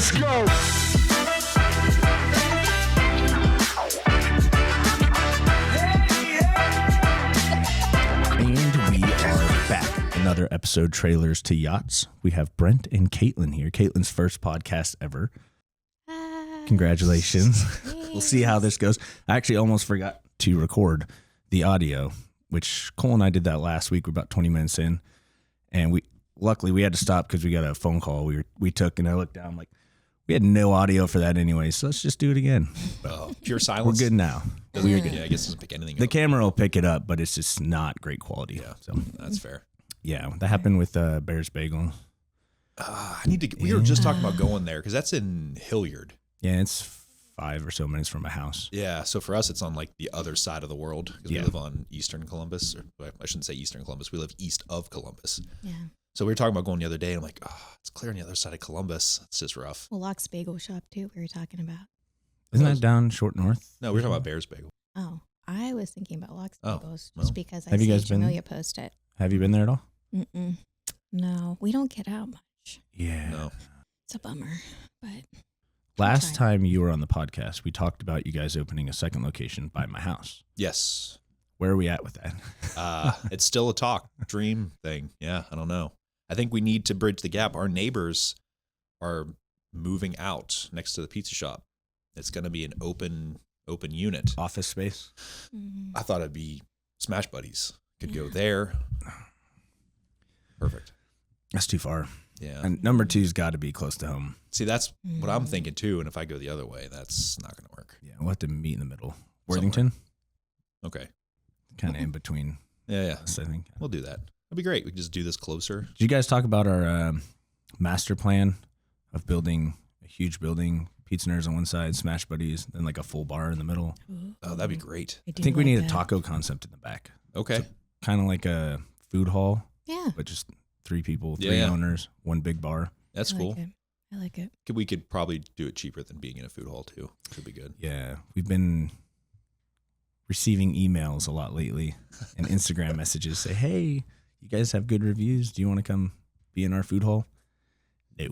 Let's go. And we are back. Another episode, Trailers to Yachts. We have Brent and Katelyn here. Katelyn's first podcast ever. Congratulations. We'll see how this goes. I actually almost forgot to record the audio, which Cole and I did that last week. We're about 20 minutes in. And luckily we had to stop because we got a phone call we took, and I looked down like, we had no audio for that anyway, so let's just do it again. Pure silence. We're good now. We're good. Yeah, I guess it doesn't pick anything The up. camera will pick it up, but it's just not great quality. Yeah, so that's fair. Yeah, that happened with Bear's Bagel. We were just talking about going there because that's in Hilliard. Yeah, it's 5 or so minutes from my house. Yeah, so for us, it's on like the other side of the world because we live on Eastern Columbus. Or I shouldn't say Eastern Columbus. We live east of Columbus. Yeah. So we were talking about going the other day, and I'm like, it's clear on the other side of Columbus. It's just rough. Well, Locke's Bagel Shop, too, we were talking about. Isn't that down Short North? No, we were talking about Bear's Bagel. Oh, I was thinking about Locke's Bagels just because I Have you see guys been? Jamelia post it. Have you been there at all? Mm-mm. No, we don't get out much. Yeah. No. It's a bummer, but... Last time you were on the podcast, we talked about you guys opening a second location by my house. Yes. Where are we at with that? It's still a dream thing. Yeah, I don't know. I think we need to bridge the gap. Our neighbors are moving out next to the pizza shop. It's going to be an open unit. Office space? Mm-hmm. I thought it'd be Smash Buddies. Could go there. Perfect. That's too far. Yeah. And number 2's got to be close to home. See, that's what I'm thinking too. And if I go the other way, that's not going to work. Yeah, we'll have to meet in the middle. Worthington? Okay. Kind of in between. Yeah. Us, I think. We'll do that. That'd be great. We can just do this closer. Did you guys talk about our master plan of building a huge building, Pizza Nerds on one side, Smash Buddies, then like a full bar in the middle? Oh, that'd be great. I think we need a taco concept in the back. Okay. So kind of like a food hall. Yeah. But just 3 people, 3 owners, 1 big bar. That's cool. I like it. We could probably do it cheaper than being in a food hall too. Could be good. Yeah. We've been receiving emails a lot lately and Instagram messages say, hey, you guys have good reviews. Do you want to come be in our food hall? No.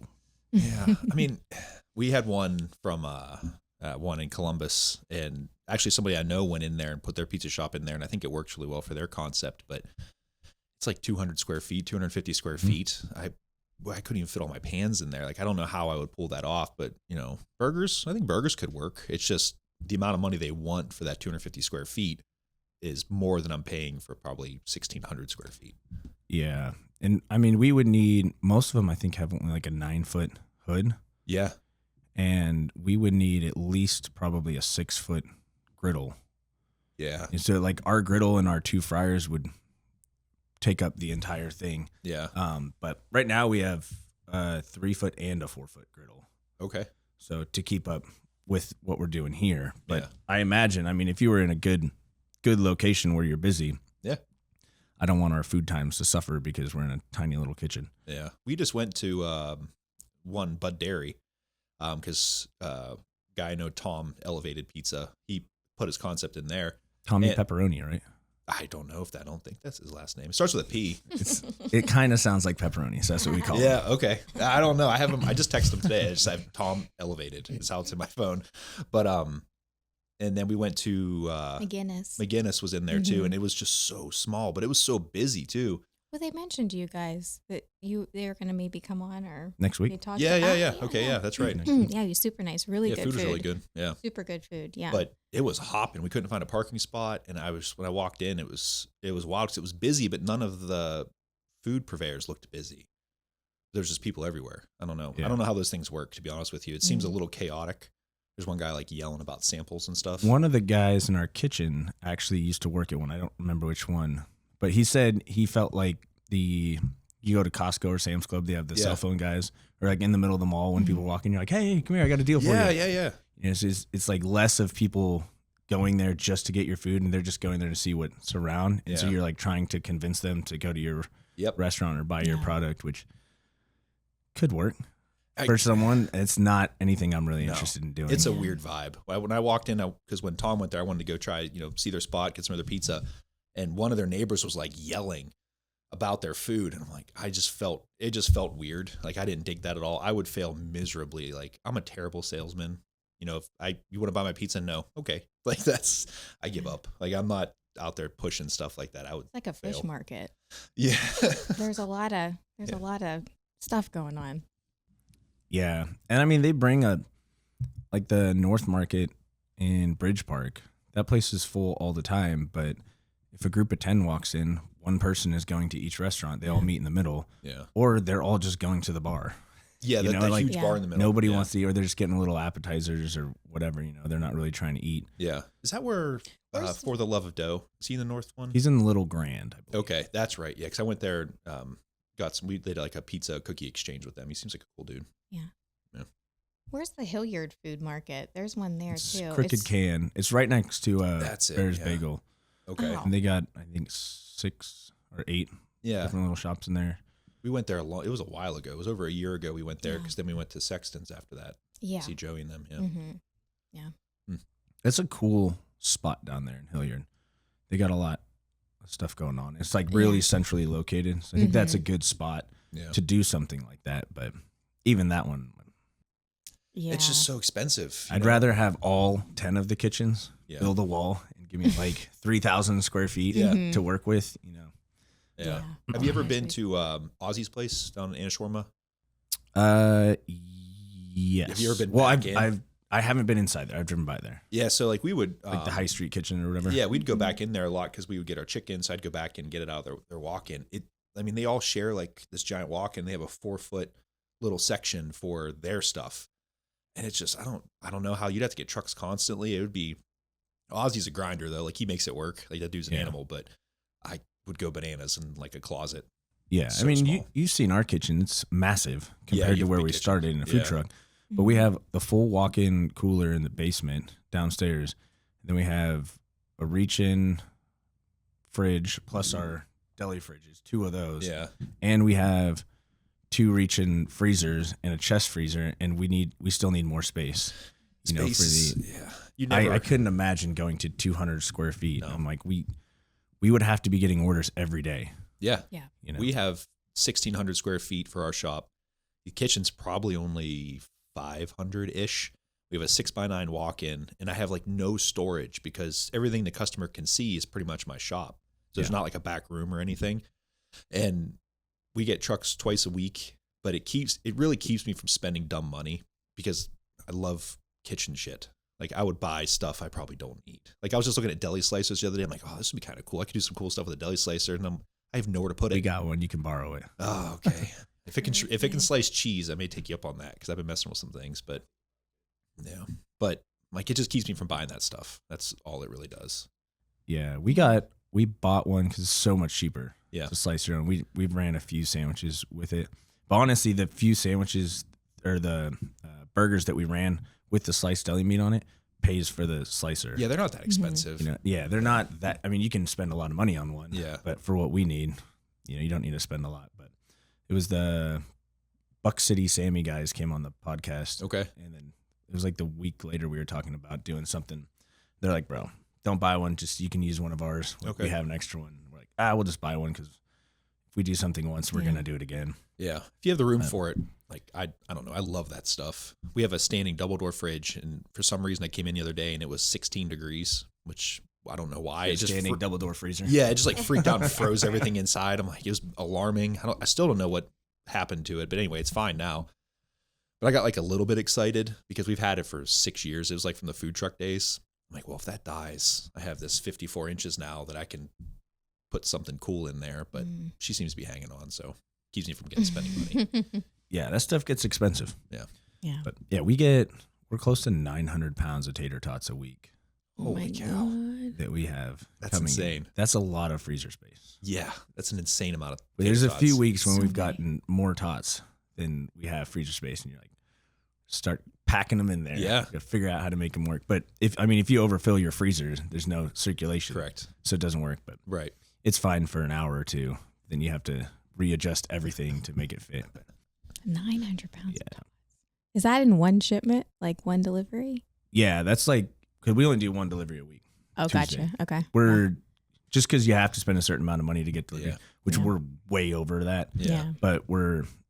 Yeah. I mean, we had one from one in Columbus, and actually somebody I know went in there and put their pizza shop in there, and I think it works really well for their concept, but it's like 200 square feet, 250 square feet. I couldn't even fit all my pans in there. Like, I don't know how I would pull that off, but burgers, I think burgers could work. It's just the amount of money they want for that 250 square feet is more than I'm paying for probably 1,600 square feet. Yeah. And I mean, we would need, most of them I think have only like a 9-foot hood. Yeah. And we would need at least probably a 6-foot griddle. Yeah. And so like our griddle and our 2 fryers would take up the entire thing. Yeah. But right now we have a 3-foot and a 4-foot griddle. Okay. So to keep up with what we're doing here. But Yeah. I imagine, I mean, if you were in a good location where you're busy. Yeah. I don't want our food times to suffer because we're in a tiny little kitchen. Yeah. We just went to one Bud Dairy because guy I know, Tom, Elevated Pizza. He put his concept in there. Tommy Pepperoni, right? I don't think that's his last name. It starts with a P. It kind of sounds like pepperoni, so that's what we call it. Yeah, okay. I don't know. I have him. I just texted him today. I just have Tom Elevated. It's how it's in my phone. But and then we went to McGinnis. McGinnis was in there too, and it was just so small, but it was so busy too. Well, they mentioned to you guys that they were going to maybe come on or next week. they talked Yeah. about, Okay, yeah, that's right. Yeah, you're super nice. Really Yeah, good food was really good. Yeah. Super good food. Yeah. But it was hopping. We couldn't find a parking spot, and when I walked in, it was wild because it was busy, but none of the food purveyors looked busy. There's just people everywhere. I don't know. Yeah. I don't know how those things work, to be honest with you. It seems a little chaotic. There's one guy like yelling about samples and stuff. One of the guys in our kitchen actually used to work at one. I don't remember which one, but he said he felt like you go to Costco or Sam's Club, they have the cell phone guys, or like in the middle of the mall when people walk in, you're like, hey, come here, I got a deal for you. Yeah. It's like less of people going there just to get your food, and they're just going there to see what's around. And so you're like trying to convince them to go to your restaurant or buy your product, which could work. For someone, it's not anything I'm really interested in doing. It's a weird vibe. When I walked in, because when Tom went there, I wanted to go try, see their spot, get some of their pizza. And one of their neighbors was like yelling about their food, and I'm like, it just felt weird. Like I didn't dig that at all. I would fail miserably. Like I'm a terrible salesman. You know, if you want to buy my pizza, no, okay. Like I give up. Like I'm not out there pushing stuff like that. I would It's like a fish fail. market. Yeah. There's a lot of stuff going on. Yeah. And I mean, they bring like the North Market in Bridge Park. That place is full all the time. But if a group of 10 walks in, one person is going to each restaurant. They all meet in the middle. Yeah. Or they're all just going to the bar. Yeah. You know, that like, huge bar in the middle. Nobody wants to eat, or they're just getting little appetizers or whatever. You know, they're not really trying to eat. Yeah. Is that where For the Love of Dough? Is he in the North one? He's in the Little Grand, I believe. Okay. That's right. Yeah. Because I went there, we did like a pizza cookie exchange with them. He seems like a cool dude. Yeah. Yeah. Where's the Hilliard Food Market? There's one there It's too. Crooked Can. It's right next to That's it, Bear's yeah. Bagel. Okay. Oh. And they got, I think, 6 or 8 Yeah. different little shops in there. We went there it was a while ago. It was over a year ago we went there because then we went to Sexton's after that. Yeah. See Joey and them. Yeah. Mm-hmm. It's a cool spot down there in Hilliard. They got a lot of stuff going on. It's like really centrally located. So I think that's a good spot Yeah. to do something like that. But even that one, Yeah. It's just so expensive. you I'd know? rather have all 10 of the kitchens, Yeah. build a wall, and give me like 3,000 square feet Yeah. to work with, you know. Yeah. Have you ever been to Ozzy's place down in Anishorma? Yes. Have you ever been Well, back in? I haven't been inside there. I've driven by there. Yeah. So like we would Like the High Street Kitchen or whatever. Yeah, we'd go back in there a lot because we would get our chicken. So I'd go back and get it out of their walk-in. I mean, they all share like this giant walk-in. They have a 4-foot little section for their stuff, and it's just I don't know how you'd have to get trucks constantly. It would be Ozzy's a grinder though. Like he makes it work. Like that dude's an animal, but I would go bananas in like a closet. Yeah. So I mean, small. you've seen our kitchen. It's massive compared you to have where big we kitchen. started in a food Yeah. truck. But we have the full walk-in cooler in the basement downstairs. Then we have a reach-in fridge plus our deli fridges, 2 of those. Yeah. And we have 2 reach-in freezers and a chest freezer, and we still need more space. You know, for Space, the yeah. You never. I couldn't imagine going to 200 square feet. No. I'm like, we would have to be getting orders every day. Yeah. Yeah. You know, We have 1,600 square feet for our shop. The kitchen's probably only 500-ish. We have a 6x9 walk-in, and I have like no storage because everything the customer can see is pretty much my shop. So there's not like a back room or anything. And we get trucks twice a week, but it really keeps me from spending dumb money because I love kitchen shit. Like I would buy stuff I probably don't need. Like I was just looking at deli slicers the other day. I'm like, oh, this would be kind of cool. I could do some cool stuff with a deli slicer, and I have nowhere to put it. we got one. You can borrow it. Oh, okay. If it can slice cheese, I may take you up on that because I've been messing with some things. But yeah, but like it just keeps me from buying that stuff. That's all it really does. Yeah, we bought one because it's so much cheaper. Yeah. To slice your own. We ran a few sandwiches with it, but honestly, the few sandwiches or the burgers that we ran with the sliced deli meat on it pays for the slicer. Yeah, they're not that expensive. You know, yeah, they're not that. I mean, you can spend a lot of money on one. Yeah. But for what we need, you know, you don't need to spend a lot. But it was the Buck City Sammy guys came on the podcast. Okay. And then it was like the week later we were talking about doing something. They're like, bro, don't buy one. Just you can use one of ours. Okay. We have an extra one. We're like, we'll just buy one because if we do something once, we're gonna do it again. Yeah. If you have the room for it, like I don't know. I love that stuff. We have a standing double door fridge, and for some reason I came in the other day and it was 16 degrees, which I don't know why. It just Standing double door freezer. Yeah, it just like freaked out and froze everything inside. I'm like, it was alarming. I still don't know what happened to it, but anyway, it's fine now. But I got like a little bit excited because we've had it for 6 years. It was like from the food truck days. I'm like, well, if that dies, I have this 54 inches now that I can put something cool in there. But she seems to be hanging on, so keeps me from getting spending money. Yeah, that stuff gets expensive. Yeah. Yeah. But yeah, we're close to 900 pounds of tater tots a week Holy cow. God. that we have. That's coming in. insane. That's a lot of freezer space. Yeah, that's an insane amount of. But there's a tater few tots. weeks when So we've many. gotten more tots than we have freezer space, and you're like, start packing them in there. Yeah. You gotta figure out how to make them work. But if you overfill your freezers, there's no circulation. Correct. So it doesn't work. But Right. it's fine for an hour or two. Then you have to readjust everything to make it fit. 900 pounds. Yeah. Is that in one shipment, like one delivery? Yeah, that's like, because we only do one delivery a week. Oh, Tuesday. gotcha. Okay. We're just because you have to spend a certain amount of money to get delivery. Yeah. which Yeah. we're way over that. Yeah. But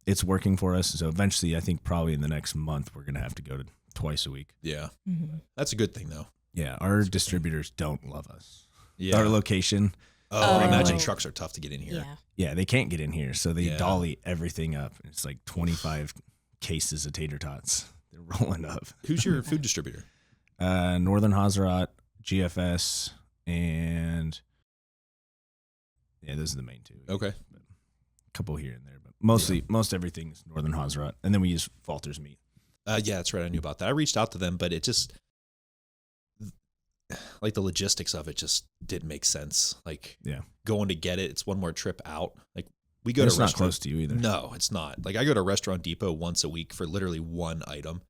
it's working for us. So eventually, I think probably in the next month, we're going to have to go to twice a week. Yeah. Mm-hmm. That's a good thing, though. Yeah. Our distributors don't love us. Yeah. Our location. Oh, I Oh. imagine trucks are tough to get in here. Yeah. Yeah. They can't get in here. So they Yeah. dolly everything up. It's like 25 cases of tater tots. They're rolling up. Who's your food distributor? Northern Hazarat, GFS, and yeah, those are the main two. Okay. A couple here and there, but most everything is Northern Hazarat, and then we use Falter's meat. Yeah, that's right. I knew about that. I reached out to them, but it just, like, the logistics of it just didn't make sense. Like, Yeah. going to get it, it's one more trip out. Like, we go It's to not restaurant. close to you either. No, it's not. Like, I go to Restaurant Depot once a week for literally one item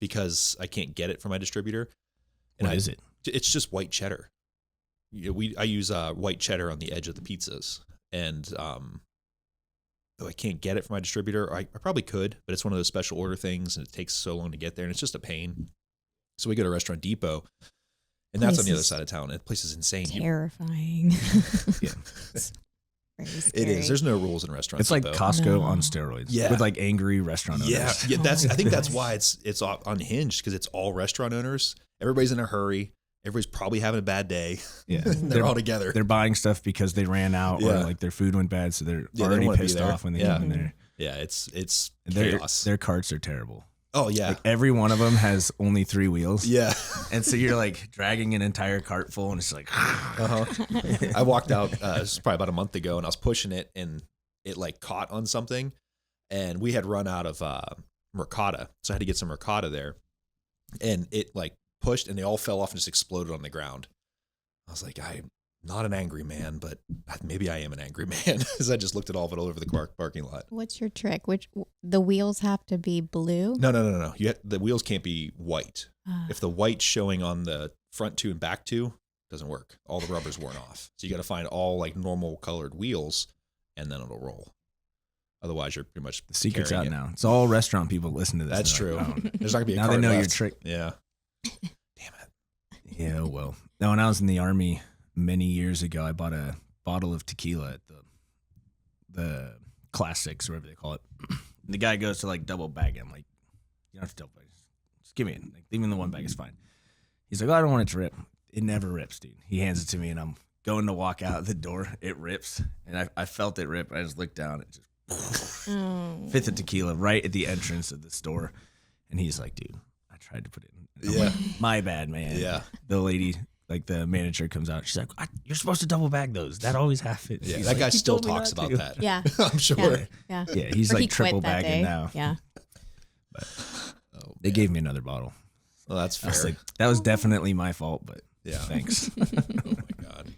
because I can't get it from my distributor. What is it? It's just white cheddar. I use white cheddar on the edge of the pizzas, and though I can't get it from my distributor, I probably could, but it's one of those special order things, and it takes so long to get there, and it's just a pain. So we go to Restaurant Depot, and that's on the other side of town. And the place is insane. Terrifying. Yeah. Very It scary. is. There's no rules in Restaurant It's like Depot. Costco No. on steroids. Yeah. With like angry restaurant owners. Yeah, Oh that's. I think that's gosh. why it's unhinged, because it's all restaurant owners. Everybody's in a hurry. Everybody's probably having a bad day. Yeah. They're all together. They're buying stuff because they ran out or Yeah. like their food went bad, so they're they already wanna be pissed there. off when they Yeah. get in there. Yeah, it's And chaos. their carts are terrible. Oh yeah, Like every one of them has only 3 wheels. yeah. And so you're like dragging an entire cart full, and it's like, I walked out. This was probably about a month ago, and I was pushing it, and it like caught on something, and we had run out of ricotta, so I had to get some ricotta there, and it like pushed, and they all fell off and just exploded on the ground. I was like, I'm not an angry man, but maybe I am an angry man, because I just looked at all of it all over the parking lot. What's your trick? The wheels have to be blue? No. The wheels can't be white. Ah. If the white's showing on the front two and back two, it doesn't work. All the rubber's worn off. So you got to find all like normal colored wheels, and then it'll roll. Otherwise, you're pretty much the secret's carrying out it. now. It's all restaurant people listen to this. That's and true. they're like, oh. There's not gonna be a Now they cart know your left. trick. Yeah. Damn it. Yeah, well. Now, when I was in the Army many years ago, I bought a bottle of tequila at the classics, or whatever they call it. And the guy goes to like double bag it. I'm like, you don't have to double bag it. Just give me it. Like, even the one bag is fine. He's like, oh, I don't want it to rip. It never rips, dude. He hands it to me, and I'm going to walk out the door. It rips, and I felt it rip. I just looked down. It just Oh. fifth of tequila right at the entrance of the store. And he's like, dude, I tried to put it in. And I'm Yeah. like, my bad, man. Yeah. The lady, like the manager comes out. She's like, you're supposed to double bag those. That always happens. Yeah. He's That like, guy "You still told me talks not about to." that. Yeah. I'm sure. Yeah. Yeah, he's Or like he quit triple that bagging day. now. Yeah. Oh, They man. gave me another bottle. Well, that's I fair. was like, that was definitely my fault, but Yeah. thanks. Oh my God.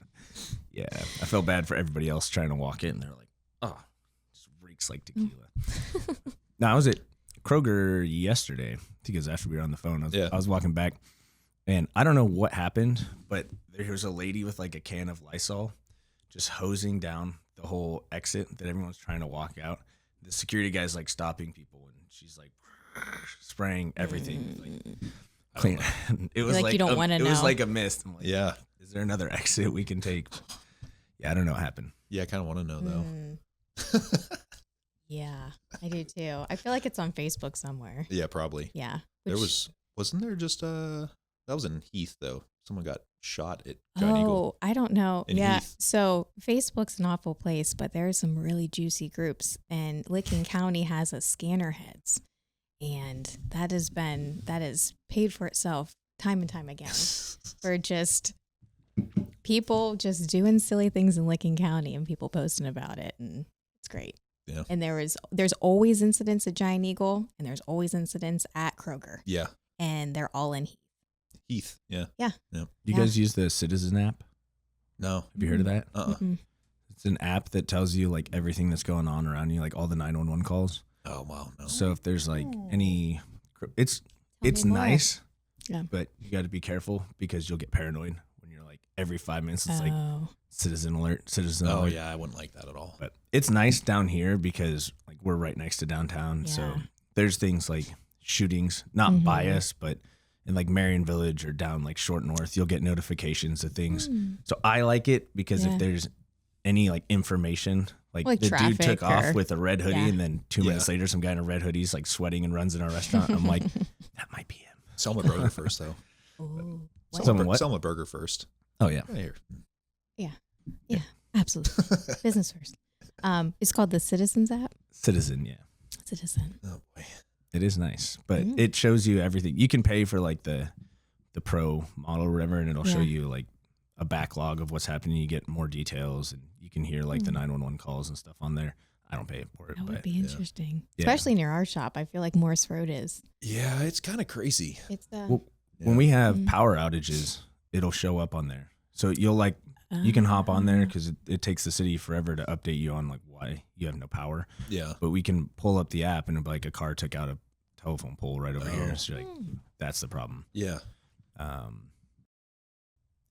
Yeah, I felt bad for everybody else trying to walk in. They're like, oh, it just reeks like tequila. No, I was at Kroger yesterday. I think it was after we were on the phone. I was walking back, and I don't know what happened, but there was a lady with like a can of Lysol just hosing down the whole exit that everyone's trying to walk out. The security guy's like stopping people, and she's like spraying everything. Like, clean. It was Like, you don't wanna It was know. like a mist. I'm like, Yeah. is there another exit we can take? Yeah, I don't know what happened. Yeah. I kind of want to know though. Yeah, I do too. I feel like it's on Facebook somewhere. Yeah, probably. Yeah. There wasn't there just that was in Heath though. Someone got shot at Giant Eagle. I don't know. in Yeah. Heath. So Facebook's an awful place, but there's some really juicy groups, and Licking County has a scanner heads, and that has paid for itself time and time again for just people just doing silly things in Licking County and people posting about it, and it's great. Yeah. And there's always incidents at Giant Eagle, and there's always incidents at Kroger, Yeah. and they're all in Heath. Heath. Yeah. You Yeah. guys use the Citizen app? No. Have you heard of that? Mm-mm. It's an app that tells you like everything that's going on around you, like all the 911 calls. Oh wow. No. So if there's like any, it's Tell me more. nice, Yeah. but you got to be careful because you'll get paranoid when you're like every 5 minutes it's like Oh. citizen alert, citizen Oh alert. yeah, I wouldn't like that at all. But it's nice down here because like we're right next to downtown, so Yeah. there's things like shootings, not by Mhm. us, but in like Marion Village or down like Short North, you'll get notifications of things. Mm. So I like it because Yeah. if there's any like information. Like the dude traffic took off or- with a red hoodie, yeah. and then 2 minutes later, some guy in a red hoodie is like sweating and runs in our restaurant. I'm like, that might be him. Selma Burger first, though. Ooh, what? Selma what? Selma Burger first. Oh yeah, Right here. Yeah, absolutely. Business first. It's called the Citizens app. Citizen. Yeah, Citizen. Oh boy. it is nice, but Mhm. it shows you everything. You can pay for like the pro model or whatever, and it'll show Yeah. you like a backlog of what's happening. You get more details, and you can hear like the 911 calls and stuff on there. I don't pay for it, That would but be interesting, Yeah. especially near our shop. I feel like Morse Road is. Yeah, it's kind of crazy. It's Well, when we have Mhm. power outages, it'll show up on there. So you'll like you can hop on there because it takes the city forever to update you on like why you have no power. Yeah. But we can pull up the app and it'll be like a car took out a telephone pole right over here. So you're like, that's the problem. Yeah.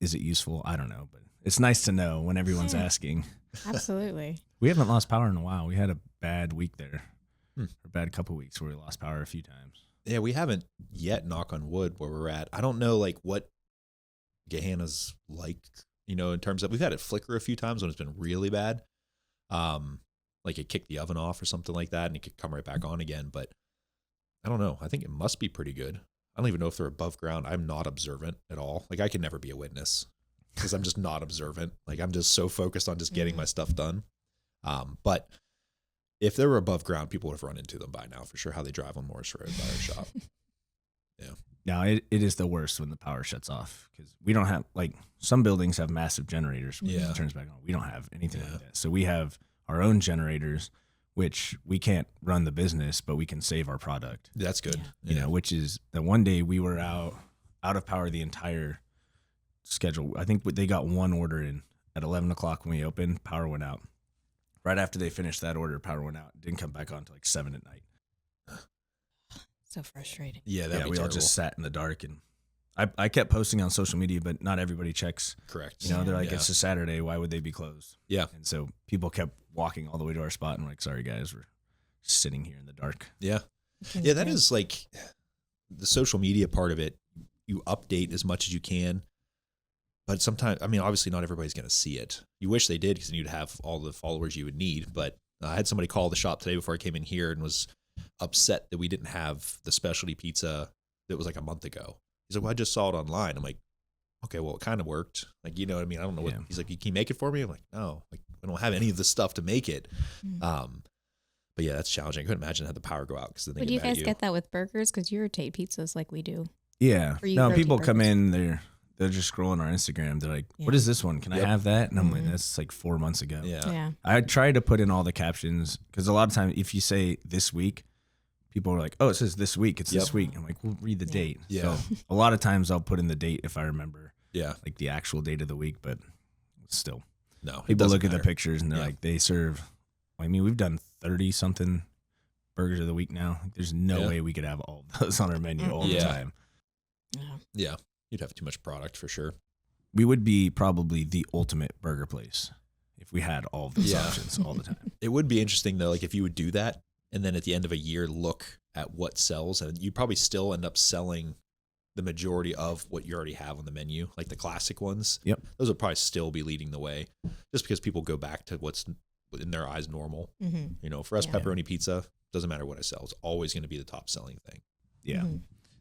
Is it useful? I don't know, but it's nice to know when everyone's Yeah. asking. Absolutely. We haven't lost power in a while. We had a bad week there, Hmm. or a bad couple weeks where we lost power a few times. Yeah, we haven't yet, knock on wood, where we're at. I don't know like what Gehenna's like, you know, in terms of we've had it flicker a few times when it's been really bad. Like it kicked the oven off or something like that and it could come right back on again. But I don't know. I think it must be pretty good. I don't even know if they're above ground. I'm not observant at all. Like I can never be a witness because I'm just not observant. Like I'm just so focused on just getting my stuff done. But if they were above ground, people would have run into them by now for sure. How they drive on Morris Road by our shop. Yeah. Now it is the worst when the power shuts off because we don't have like some buildings have massive generators. When Yeah. it turns back on. We don't have anything Yeah. like that. So we have our own generators, which we can't run the business, but we can save our product. That's good. Yeah. You know, which is that one day we were out of power the entire schedule. I think they got one order in at 11 o'clock when we opened. Power went out. Right after they finished that order, power went out. Didn't come back on until like 7 at night. So frustrating. Yeah, that'd be we all terrible. just sat in the dark, and I kept posting on social media, but not everybody checks. Correct. You know, they're like, Yeah. it's a Saturday. Why would they be closed? Yeah. And so people kept walking all the way to our spot, and we're like, sorry guys, we're sitting here in the dark. Yeah. Yeah, that is like the social media part of it. You update as much as you can, but sometimes, I mean, obviously not everybody's going to see it. You wish they did because then you'd have all the followers you would need. But I had somebody call the shop today before I came in here and was upset that we didn't have the specialty pizza that was like a month ago. He's like, well, I just saw it online. I'm like, okay, well, it kind of worked. Like, you know what I mean? I don't know what, Yeah. he's like, can you make it for me? I'm like, no, like we don't have any of the stuff to make it. But yeah, that's challenging. I couldn't imagine how the power go out because then they Would get you mad at guys get that with burgers? Because you rotate pizzas like we do. Yeah. Or you No, rotate people come burgers. in, they're just scrolling our Instagram. They're like, what Yeah. is this one? Can Yep. I have that? And I'm like, Mhm. that's like 4 months ago. Yeah. Yeah. I try to put in all the captions because a lot of times if you say this week, people are like, oh, it says this week. It's this Yep. week. I'm like, well, read the Yeah. date. Yeah. So a lot of times I'll put in the date if I remember Yeah. like the actual date of the week, but still. No. it People doesn't look at the matter. pictures and they're Yeah. like, they serve. I mean, we've done 30 something burgers of the week now. There's no Yeah. way we could have all of those on our menu all the Yeah. time. Yeah. Yeah. You'd have too much product for sure. We would be probably the ultimate burger place if we had all of those Yeah. options all the time. It would be interesting though, like if you would do that and then at the end of a year look at what sells, and you'd probably still end up selling the majority of what you already have on the menu, like the classic ones. Yep. Those would probably still be leading the way just because people go back to what's in their eyes normal. Mm-hmm. You know, for us, Yeah. pepperoni pizza, doesn't matter what I sell. It's always going to be the top selling thing. Yeah. Mm-hmm.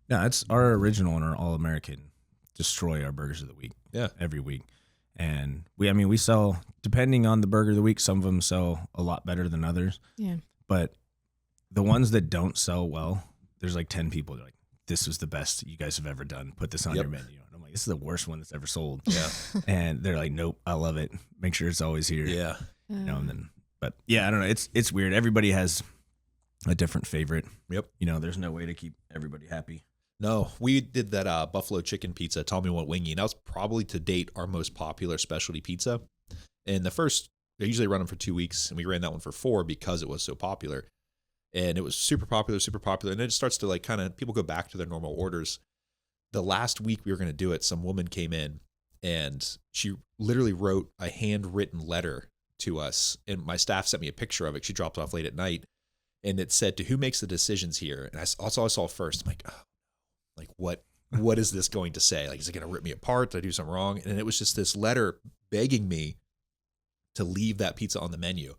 No, it's our original and our all-American destroy our burgers of the week. Yeah. Every week. And we sell, depending on the burger of the week, some of them sell a lot better than others. Yeah. But the ones that don't sell well, there's like 10 people that are like, this was the best you guys have ever done. Put this on Yep. your menu. And I'm like, this is the worst one that's ever sold. Yeah. And they're like, nope, I love it. Make sure it's always here. Yeah. You know, and then, but yeah, I don't know. It's weird. Everybody has a different favorite. Yep. You know, there's no way to keep everybody happy. No, we did that buffalo chicken pizza, Tell Me What Wingy, and that was probably to date our most popular specialty pizza. And they usually run them for 2 weeks, and we ran that one for 4 because it was so popular. And it was super popular. And it starts to like kind of, people go back to their normal orders. The last week we were going to do it, some woman came in and she literally wrote a handwritten letter to us. And my staff sent me a picture of it. She dropped it off late at night. And it said, to who makes the decisions here? And I saw first, I'm like, oh, like what is this going to say? Like, is it going to rip me apart? Did I do something wrong? And it was just this letter begging me to leave that pizza on the menu.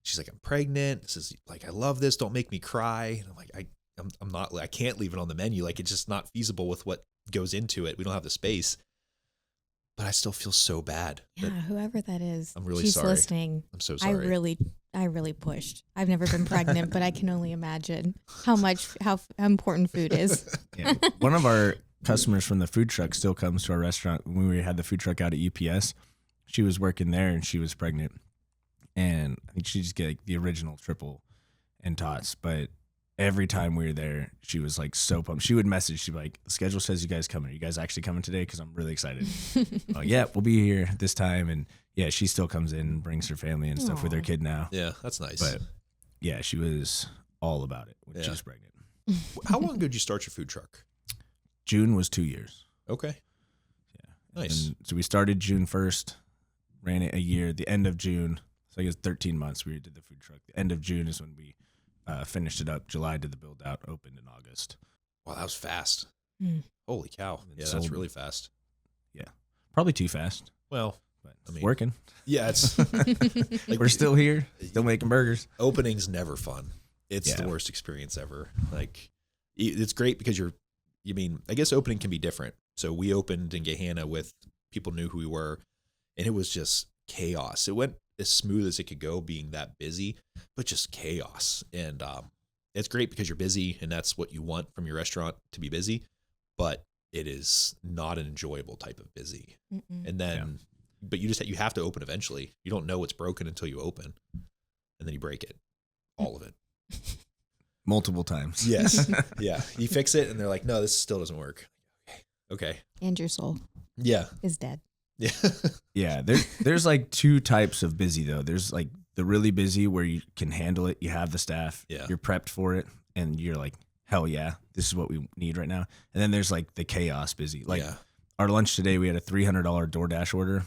She's like, I'm pregnant. This is like, I love this. Don't make me cry. And I'm like, I'm not, I can't leave it on the menu. Like, it's just not feasible with what goes into it. We don't have the space. But I still feel so bad. Yeah, whoever that is. I'm really she's sorry. Listening. I'm so sorry. I really pushed. I've never been pregnant, but I can only imagine how important food is. Yeah. One of our customers from the food truck still comes to our restaurant. When we had the food truck out at UPS, she was working there and she was pregnant. And I think she just get like the original triple and tots. But every time we were there, she was like so pumped. She would message. She'd be like, the schedule says you guys coming. Are you guys actually coming today? Because I'm really excited. Yeah, we'll be here this time. And yeah, she still comes in and brings her family and stuff with her kid now. Yeah, that's nice. But yeah, she was all about it when she was pregnant. How long ago did you start your food truck? June was 2 years. Okay. Yeah. Nice. And so we started June 1st, ran it a year. The end of June, so I guess 13 months we did the food truck. The end of June is when we finished it up. July did the build out, opened in August. Wow, that was fast. Mm. Holy cow. Yeah, that's really fast. Yeah. Probably too fast. Well, But I mean, it's working. yeah, it's like, We're still here, still making burgers. opening's never fun. It's the Yeah. worst experience ever. Like, it's great because I guess opening can be different. So we opened in Gahanna with people knew who we were, and it was just chaos. It went as smooth as it could go being that busy, but just chaos. And it's great because you're busy and that's what you want from your restaurant, to be busy, but it is not an enjoyable type of busy. Mm-mm. And then, but you have to open eventually. You don't know what's broken until you open, and then you break it, all of it. Multiple times. Yes. Yeah. You fix it and they're like, no, this still doesn't work. Okay. And your soul Yeah. is dead. Yeah. Yeah. There's like two types of busy though. There's like the really busy where you can handle it. You have the staff. Yeah. You're prepped for it. And you're like, hell yeah, this is what we need right now. And then there's like the chaos busy. Like our lunch today, we had a $300 DoorDash order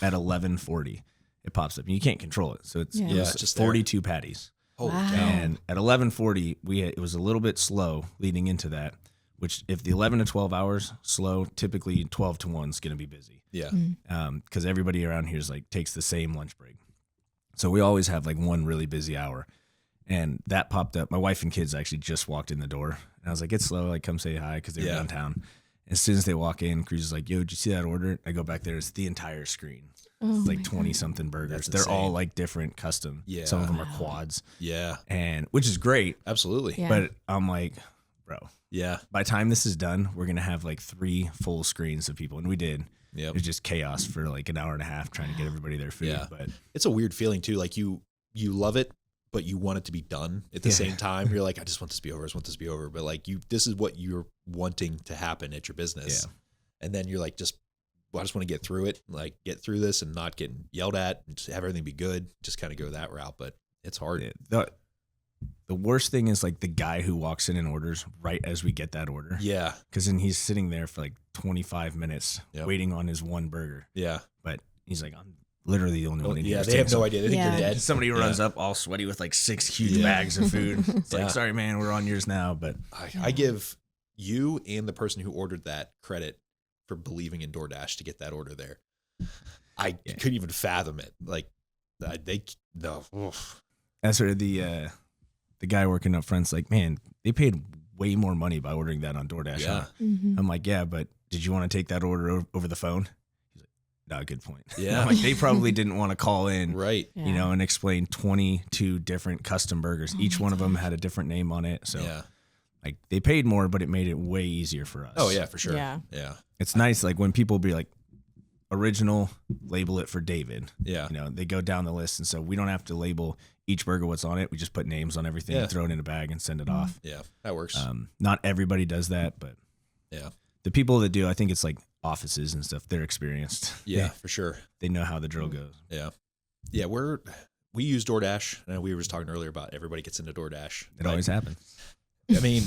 at 11:40. It pops up and you can't control it. So it was just 42 patties. Holy Wow. cow. And at 11:40, it was a little bit slow leading into that, which if the 11 to 12 hours slow, typically 12 to 1 is going to be busy. Yeah. Because everybody around here is like takes the same lunch break. So we always have like one really busy hour. And that popped up. My wife and kids actually just walked in the door. And I was like, it's slow. Like, come say hi because they're downtown. As soon as they walk in, Cruz is like, yo, did you see that order? I go back there. It's the entire screen. Oh It's like 20-something burgers. They're all like different custom. Yeah. Some of them are quads. Yeah. And which is great. Absolutely. Yeah. But I'm like, bro, Yeah. by the time this is done, we're going to have like 3 full screens of people. And we did. Yep. It was just chaos for like an hour and a half trying to get everybody their food. Yeah. But It's a weird feeling too. Like you love it, but you want it to be done at the same time. You're like, I just want this to be over. I just want this to be over. But like this is what you're wanting to happen at your business. Yeah. And then you're like, I just want to get through it, like get through this and not get yelled at and just have everything be good. Just kind of go that route. But it's hard. the worst thing is like the guy who walks in and orders right as we get that order. Yeah. Because then he's sitting there for like 25 minutes waiting on his one burger. Yeah. But he's like, I'm literally the only one in here. Yeah. They have no idea. They think you're dead. Somebody runs up all sweaty with like 6 huge bags of food. It's like, sorry, man, we're on yours now. But I give you and the person who ordered that credit for believing in DoorDash to get that order there. I couldn't even fathom it. Like no. Oof. That's where the guy working up front's like, man, they paid way more money by ordering that on DoorDash. Yeah. Huh? Mm-hmm. I'm like, yeah, but did you want to take that order over the phone? He's like, no, good point. Yeah. I'm like, they probably didn't want to call in, Right. you know, and explain 22 different custom burgers. Each one of them had a different name on it. So like they paid more, but it made it way easier for us. Oh yeah, for sure. Yeah. Yeah. It's nice. Like when people be like, original, label it for David. Yeah. You know, they go down the list. And so we don't have to label each burger what's on it. We just put names on everything, throw it in a bag and send it off. Yeah. That works. Not everybody does that, but the people that do, I think it's like offices and stuff. They're experienced. Yeah, for sure. They know how the drill goes. Yeah. Yeah. We use DoorDash. And we were just talking earlier about everybody gets into DoorDash. It always happens. I mean,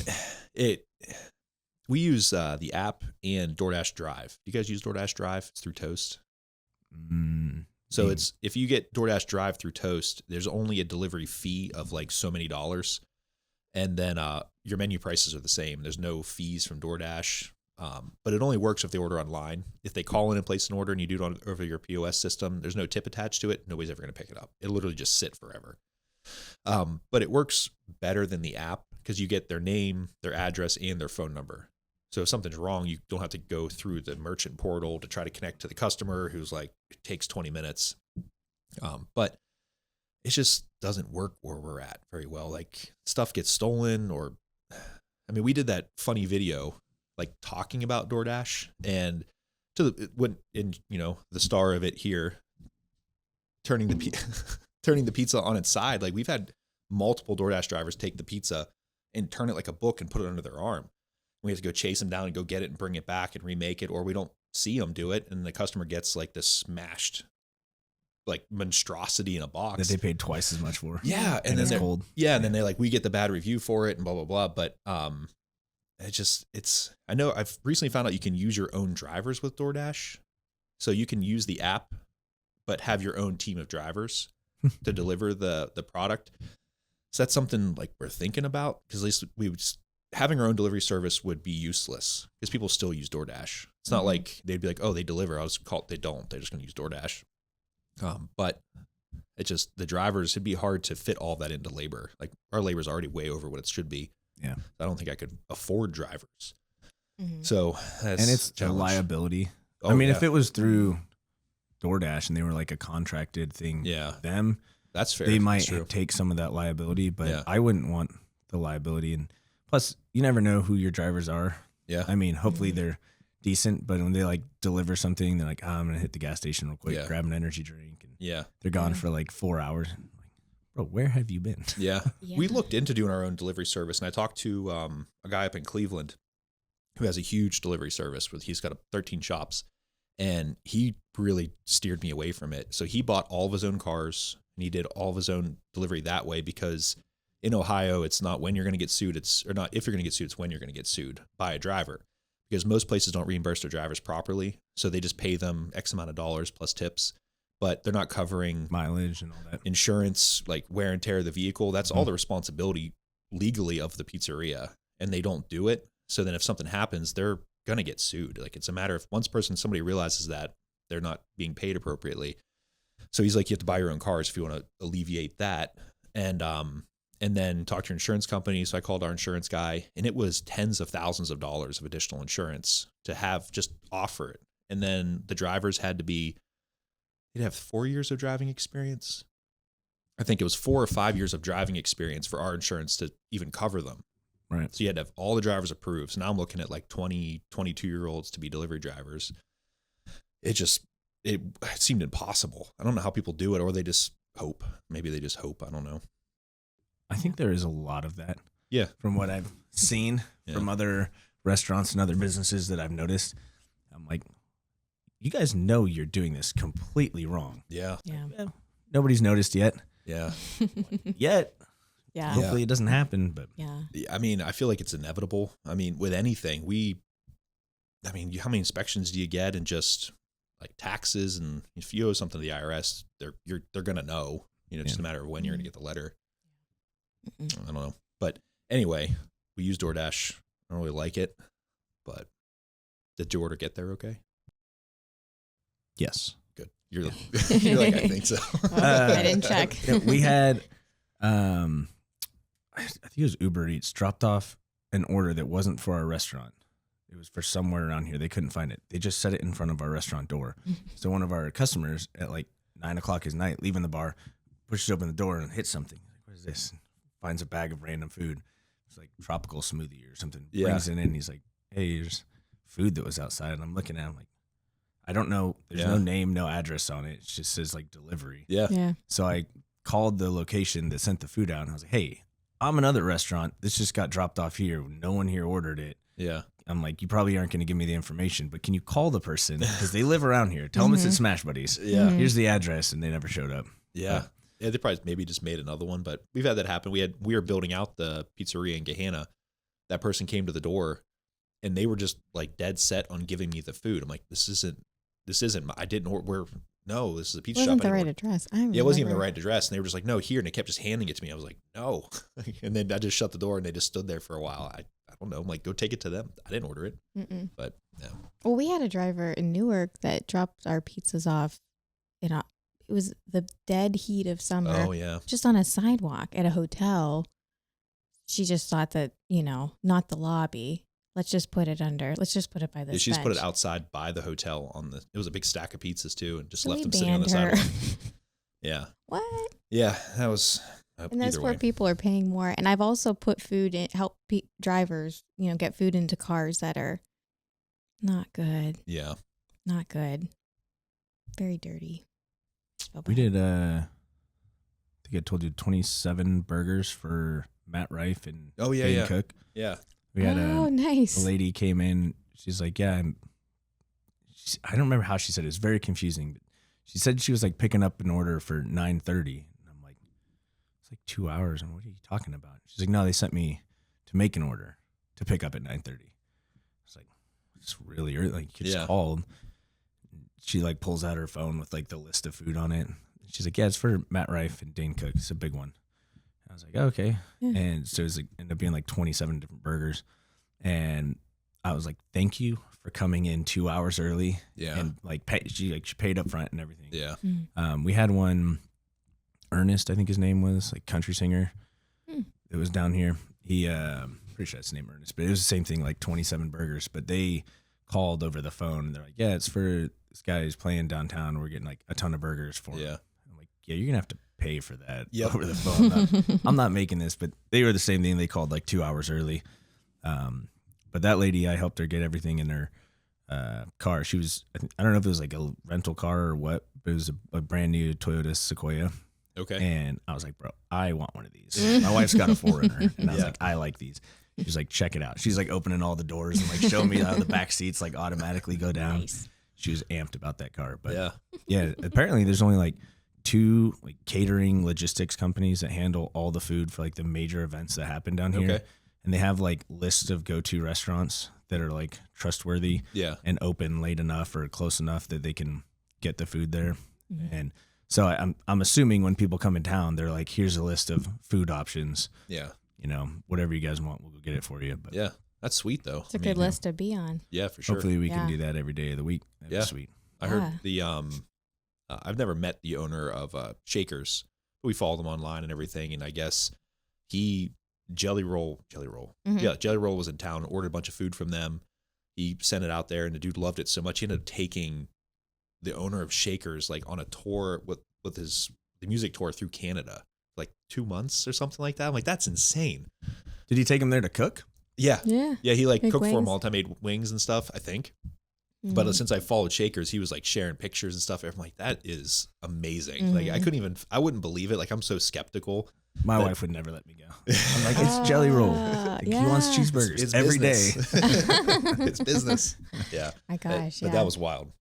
we use the app and DoorDash Drive. Do you guys use DoorDash Drive? It's through Toast. So it's if you get DoorDash Drive through Toast, there's only a delivery fee of like so many dollars, and then your menu prices are the same. There's no fees from DoorDash. But it only works if they order online. If they call in and place an order and you do it over your POS system, there's no tip attached to it. Nobody's ever going to pick it up. It'll literally just sit forever. But it works better than the app because you get their name, their address, and their phone number. So if something's wrong, you don't have to go through the merchant portal to try to connect to the customer who's like, it takes 20 minutes. But it just doesn't work where we're at very well. Like stuff gets stolen we did that funny video like talking about DoorDash and the star of it here, turning the pizza on its side. Like we've had multiple DoorDash drivers take the pizza and turn it like a book and put it under their arm. We have to go chase them down and go get it and bring it back and remake it, or we don't see them do it. And the customer gets like this smashed like monstrosity in a box that they paid twice as much for. Yeah. And then it's they're cold. Yeah. And then they we get the bad review for it and blah, blah, blah. But, I know I've recently found out you can use your own drivers with DoorDash. So you can use the app, but have your own team of drivers to deliver the product. So that's something like we're thinking about, because at least having our own delivery service would be useless because people still use DoorDash. It's not like they'd be like, oh, they deliver. They don't. They're just going to use DoorDash. But it's just the drivers, it'd be hard to fit all that into labor. Like our labor is already way over what it should be. Yeah. I don't think I could afford drivers. Mm-hmm. So that's and it's a liability. If it was through DoorDash and they were like a contracted thing, them, that's fair. They might take some of that liability, but I wouldn't want the liability. And plus, you never know who your drivers are. Yeah. Hopefully they're decent, but when they like deliver something, they're like, I'm gonna hit the gas station real quick, grab an energy drink, and they're gone for like 4 hours. Like, bro, where have you been? Yeah. We looked into doing our own delivery service, and I talked to a guy up in Cleveland who has a huge delivery service. He's got 13 shops, and he really steered me away from it. So he bought all of his own cars, and he did all of his own delivery that way, because in Ohio, it's not when you're going to get sued, it's when you're going to get sued by a driver. Because most places don't reimburse their drivers properly. So they just pay them X amount of dollars plus tips, but they're not covering mileage and all that. Insurance, like wear and tear of the vehicle. That's all the responsibility legally of the pizzeria, and they don't do it. So then if something happens, they're going to get sued. Like it's a matter of somebody realizes that they're not being paid appropriately. So he's like, you have to buy your own cars if you want to alleviate that. And then talk to your insurance company. So I called our insurance guy, and it was tens of thousands of dollars of additional insurance to have just offer it. And then the drivers they'd have 4 years of driving experience. I think it was 4 or 5 years of driving experience for our insurance to even cover them. Right. So you had to have all the drivers approved. So now I'm looking at like 20, 22-year-olds to be delivery drivers. It seemed impossible. I don't know how people do it, or they just hope. Maybe they just hope. I don't know. I think there is a lot of that. Yeah. From what I've seen from other restaurants and other businesses that I've noticed. I'm like, you guys know you're doing this completely wrong. Yeah. Yeah. Well, nobody's noticed yet. Yeah. Yet. Yeah. Hopefully it doesn't happen, but Yeah. I feel like it's inevitable. With anything, how many inspections do you get, and just like taxes, and if you owe something to the IRS, they're going to know, just a matter of when you're going to get the letter. I don't know. But anyway, we use DoorDash. I don't really like it, but did your order get there okay? yes. Good. You're like, I think so. I didn't check. We had, I think it was Uber Eats, dropped off an order that wasn't for our restaurant. It was for somewhere around here. They couldn't find it. They just set it in front of our restaurant door. So one of our customers at like 9:00 at night, leaving the bar, pushes open the door and hits something. Like, what is this? Finds a bag of random food. It's like tropical smoothie or something. Yeah. Brings it in. He's like, hey, there's food that was outside. And I'm looking at him like, I don't know. There's no name, no address on it. It just says like delivery. Yeah. Yeah. So I called the location that sent the food out, and I was like, hey, I'm another restaurant. This just got dropped off here. No one here ordered it. Yeah. I'm like, you probably aren't going to give me the information, but can you call the person? Because they live around here. Tell them it's at Smash Buddies. Yeah. Here's the address, and they never showed up. Yeah. Yeah, they probably maybe just made another one, but we've had that happen. We were building out the pizzeria in Gahanna. That person came to the door, and they were just like dead set on giving me the food. I'm like, this isn't. I didn't order. No, this is a pizza shop. Wasn't the right address. It wasn't even the right address, and they were just like, no, here, and they kept just handing it to me. I was like, no, and then I just shut the door, and they just stood there for a while. I don't know. I'm like, go take it to them. I didn't order it, but yeah. Well, we had a driver in Newark that dropped our pizzas off. It was the dead heat of summer. Oh yeah. Just on a sidewalk at a hotel. She just thought that, not the lobby. Let's just put it by this Yeah, she's bench. put it outside by the hotel it was a big stack of pizzas too, and just So left we them sitting on the banned her. sidewalk. Yeah. What? Yeah, that was. And that's either where way. people are paying more. And I've also put food in, help drivers, get food into cars that are not good. Yeah. Not good. Very dirty. We did, I think I told you 27 burgers for Matt Rife and Oh yeah, Dane yeah. Cook. Yeah. We had nice. a lady came in. She's like, yeah, I don't remember how she said it. It was very confusing. But she said she was like picking up an order for 9:30. And I'm like, it's like 2 hours. And what are you talking about? She's like, no, they sent me to make an order to pick up at 9:30. It's like, it's really early. Like, you just called. She like pulls out her phone with like the list of food on it. She's like, yeah, it's for Matt Rife and Dane Cook. It's a big one. I was like, okay. Yeah. And so it was like, ended up being like 27 different burgers. And I was like, thank you for coming in 2 hours early. Yeah. And like, she paid up front and everything. Yeah. We had one, Ernest, I think his name was, like country singer. It was down here. He, pretty sure that's his name, Ernest, but it was the same thing, like 27 burgers. But they called over the phone and they're like, yeah, it's for this guy who's playing downtown. We're getting like a ton of burgers for him. Yeah. I'm like, yeah, you're going to have to pay for that Yep. over the phone. I'm not making this, but they were the same thing. They called like 2 hours early. But that lady, I helped her get everything in her car. She was, I don't know if it was like a rental car or what, but it was a brand new Toyota Sequoia. Okay. And I was like, bro, I want one of these. My wife's got a 4Runner. And I was Yeah. like, I like these. She's like, check it out. She's like opening all the doors and like showing me how the back seats like automatically go down. Nice. She was amped about that car. But Yeah. yeah, apparently there's only like 2 like catering logistics companies that handle all the food for like the major events that happen down here. Okay. And they have like lists of go-to restaurants that are like trustworthy Yeah. and open late enough or close enough that they can get the food there. And so I'm assuming when people come in town, they're like, here's a list of food options. Yeah. Whatever you guys want, we'll go get it for you. But Yeah. That's sweet though. It's a good list to be on. Yeah, for sure. hopefully we Yeah. can do that every day of the week. That'd be sweet. I heard the I've never met the owner of Shakers. We follow them online and everything, and I guess he Jelly Roll. Yeah, Jelly Roll was in town, ordered a bunch of food from them. He sent it out there, and the dude loved it so much he ended up taking the owner of Shakers like on a tour with the music tour through Canada, like 2 months or something like that. I'm like, that's insane. Did he take him there to cook? Yeah. Yeah. Yeah, he like Make cooked for him wings. all the time, made wings and stuff, I think. But since I followed Shakers, he was like sharing pictures and stuff. I'm like, that is amazing. Like I wouldn't believe it. Like I'm so skeptical. My But- wife would never let me go. I'm like, it's Jelly Roll. Like, He wants yeah. cheeseburgers It's every day. business. It's business. Yeah. My gosh, But that was wild.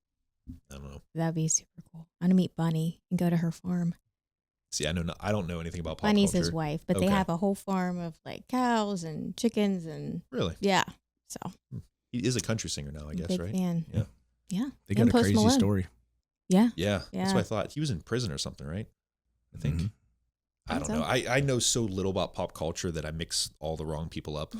I don't know. That'd be super cool. I'm gonna meet Bunny and go to her farm. See, I don't know anything about pop Bunny's culture. his wife, but they Okay. have a whole farm of like cows and chickens and Really? yeah. So He is a country singer now, I guess, big right? fan. Yeah. Yeah. They got And a Post crazy Malone. story. Yeah. Yeah. That's Yeah. what I thought. He was in prison or something, right? I think. Mhm. I don't think know. so. I know so little about pop culture that I mix all the wrong people up.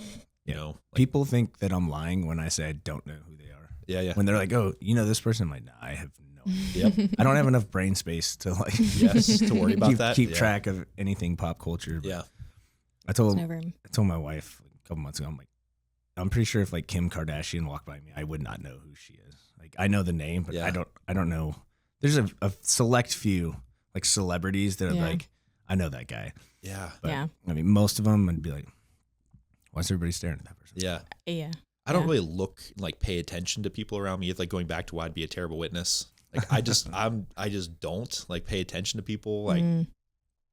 You know? Like, People think that I'm lying when I say I don't know who they are. yeah, yeah. When they're like, oh, you know this person? I'm like, nah, I have no idea. Yep. I don't have enough brain space to like Yes, to worry about that. keep Yeah. track of anything pop culture. But Yeah. I told Never. my wife like, a couple months ago, I'm like, I'm pretty sure if like Kim Kardashian walked by me, I would not know who she is. Like I know the name, but Yeah. I don't know. There's a select few like celebrities that are Yeah. like, I know that guy. Yeah. But, Yeah. I mean, most of them, I'd be like, why is everybody staring at that person? Yeah. Yeah. I don't Yeah. really look like pay attention to people around me. It's like going back to why I'd be a terrible witness. Like I just don't like pay attention to people. Like,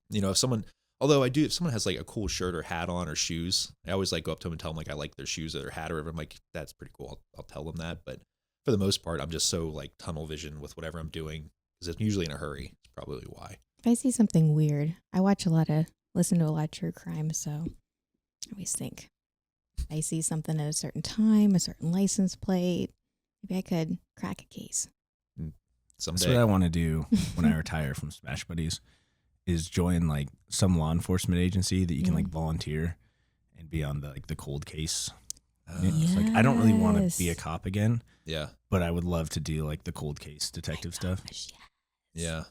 you know, if someone has like a cool shirt or hat on or shoes, I always like go up to them and tell them like I like their shoes or their hat or whatever. I'm like, that's pretty cool. I'll tell them that. But for the most part, I'm just so like tunnel vision with whatever I'm doing because it's usually in a hurry. It's probably why. If I see something weird, I listen to a lot of true crime, so I always think if I see something at a certain time, a certain license plate, maybe I could crack a case. That's Someday. what I want to do when I retire from Smash Buddies is join like some law enforcement agency that you can like volunteer and be on the like the cold case It's like I don't really want Yes. to be a cop again, Yeah. but I would love to do like the cold case detective stuff. Gosh, Yeah.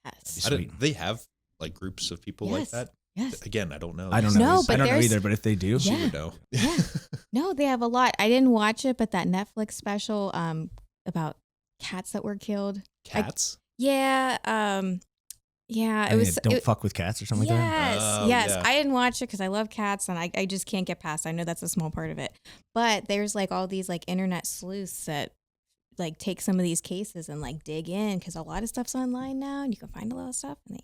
yes. Be I don't, sweet. they have like groups of people like Yes. that. Yes. Again, I don't know. I don't know. No, I but don't know there's- either, but if they do, She Yeah. would know. Yeah. No, they have a lot. I didn't watch it, but that Netflix special about cats that were killed. Cats. Yeah. Yeah. It was. don't it- fuck with cats or something like that. Yes, Oh, yes. yeah. I didn't watch it because I love cats and I just can't get past. I know that's a small part of it, but there's like all these like internet sleuths that like take some of these cases and like dig in because a lot of stuff's online now and you can find a lot of stuff and they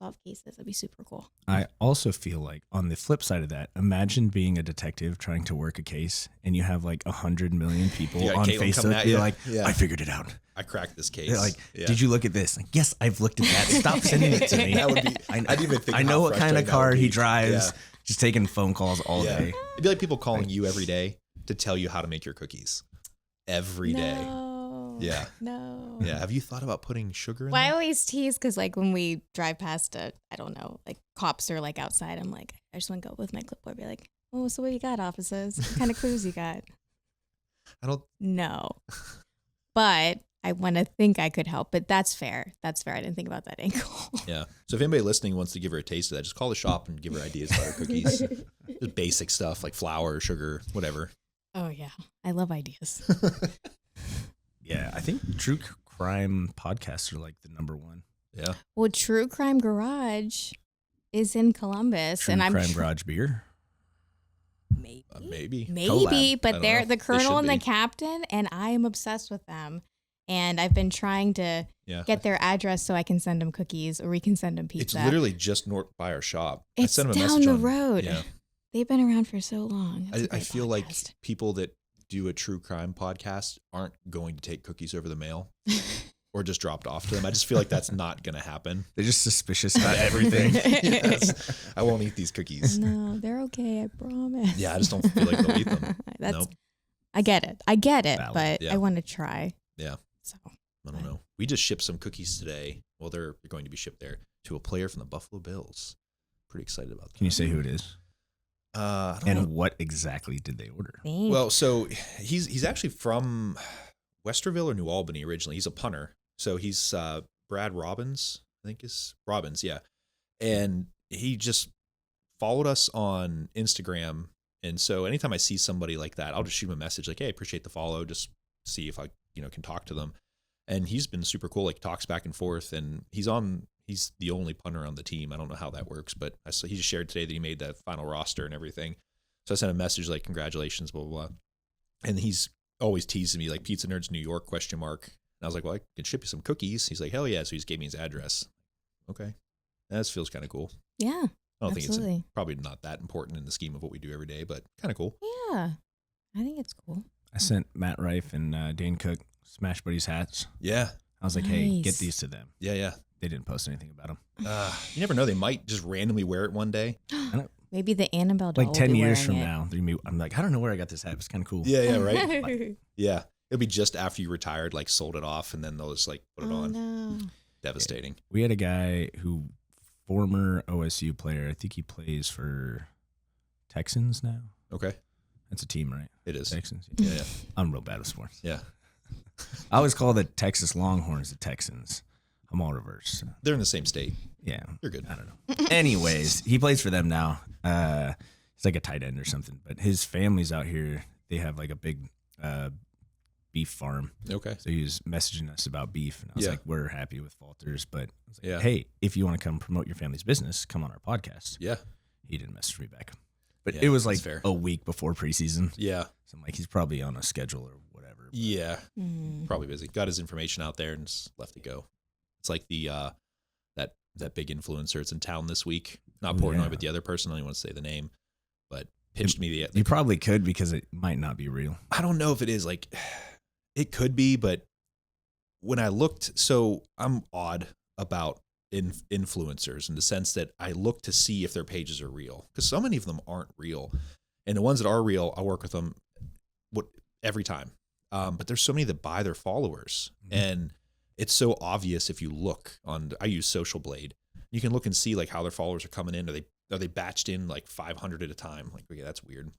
solve cases. That'd be super cool. I also feel like on the flip side of that, imagine being a detective trying to work a case and you have like 100 million people You got on Katelyn coming Facebook. at You're you. like, Yeah. I figured it out. I cracked this case. They're like, Yeah. did you look at this? Like, yes, I've looked at that. Stop sending it to me. That would be. I, I didn't even think. I know how what kind frustrating of that car would he be. drives. Yeah. Just taking phone calls all Yeah. day. It'd be like people calling you every day to tell you how to make your cookies. Every day. No. Yeah. No. Yeah. Have you thought about putting sugar in Well, I there? always tease because like when we drive past I don't know, like cops are like outside. I'm like, I just want to go with my clipboard, be like, oh, so what you got, officers? What kind of clues you got? I don't. No, but I want to think I could help. But that's fair. That's fair. I didn't think about that angle. Yeah. So if anybody listening wants to give her a taste of that, just call the shop and give her ideas about her cookies. Just basic stuff like flour, sugar, whatever. Oh yeah, I love ideas. Yeah, I think true crime podcasts are like the number one. Yeah. Well, True Crime Garage is in Columbus, True and I'm crime garage beer. maybe. Maybe. Maybe, Collab. I but don't they're know. the They colonel should and the be. captain, and I am obsessed with them. And I've been trying to Yeah. get their address so I can send them cookies or we can send them It's pizza. literally just north by our shop. I It's sent him a down message the on- road. Yeah. They've been around for so long. It's a I great feel like podcast. people that do a true crime podcast aren't going to take cookies over the mail or just dropped off to them. I just feel like that's not going to happen. They're just suspicious about everything. Yes. I won't eat these cookies. No, they're okay. I promise. Yeah, I just don't feel like they'll eat them. That's. Nope. I get it. Valid. But Yeah. I want to try. Yeah. So I don't know. We just shipped some cookies today. Well, they're going to be shipped there to a player from the Buffalo Bills. Pretty excited about that. Can you say who it is? I don't know. And what exactly did they order? thanks. Well, so he's actually from Westerville or New Albany originally. He's a punter. So he's Brad Robbins, I think is Robbins, yeah. And he just followed us on Instagram. And so anytime I see somebody like that, I'll just shoot him a message like, hey, appreciate the follow. Just see if I, can talk to them. And he's been super cool, like talks back and forth. And he's the only punter on the team. I don't know how that works, but he just shared today that he made the final roster and everything. So I sent a message like, congratulations, blah, blah, blah. And he's always teasing me like Pizza Nerds New York ? And I was like, well, I can ship you some cookies. He's like, hell yeah. So he just gave me his address. Okay. That feels kind of cool. yeah. I don't think Absolutely. it's probably not that important in the scheme of what we do every day, but kind of cool. Yeah. I think it's cool. I sent Matt Rife and Dane Cook Smash Buddies hats. Yeah. I was like, hey, get Nice. these to them. Yeah. Yeah. They didn't post anything about them. You never know. They might just randomly wear it one day. Maybe the Annabelle doll Like 10 will be years wearing from it. now, I'm like, I don't know where I got this hat. It's kind of cool. Yeah. Yeah. Right. Yeah. It'll be just after you retired, like sold it off, and then they'll just like put it Oh on. no. Devastating. We had a guy former OSU player. I think he plays for Texans now. Okay. That's a team, right? It is. Texans. Yeah. Yeah. I'm real bad with sports. Yeah. I always call the Texas Longhorns the Texans. I'm all reverse. They're in the same state. Yeah. You're good. I don't know. Anyways, he plays for them now. He's like a tight end or something. But his family's out here. They have like a big beef farm. Okay. So he was messaging us about beef. And I was Yeah. like, we're happy with Falters. But I was like, Yeah. hey, if you want to come promote your family's business, come on our podcast. Yeah. He didn't message me back. But Yeah, it was that's like fair. a week before preseason. Yeah. So I'm like, he's probably on a schedule or whatever. Yeah. Mm. Probably busy. Got his information out there and just left it go. It's like the that big influencer. It's in town this week. Not Oh, Portnoy, yeah. but the other person. I don't even want to say the name, but pitched me the. You probably could because it might not be real. I don't know if it is like, it could be, but when I looked, so I'm odd about influencers in the sense that I look to see if their pages are real because so many of them aren't real, and the ones that are real, I work with them every time. But there's so many that buy their followers, and it's so obvious if you look on. I use Social Blade. You can look and see like how their followers are coming in. Are they batched in like 500 at a time? Like, okay, that's weird.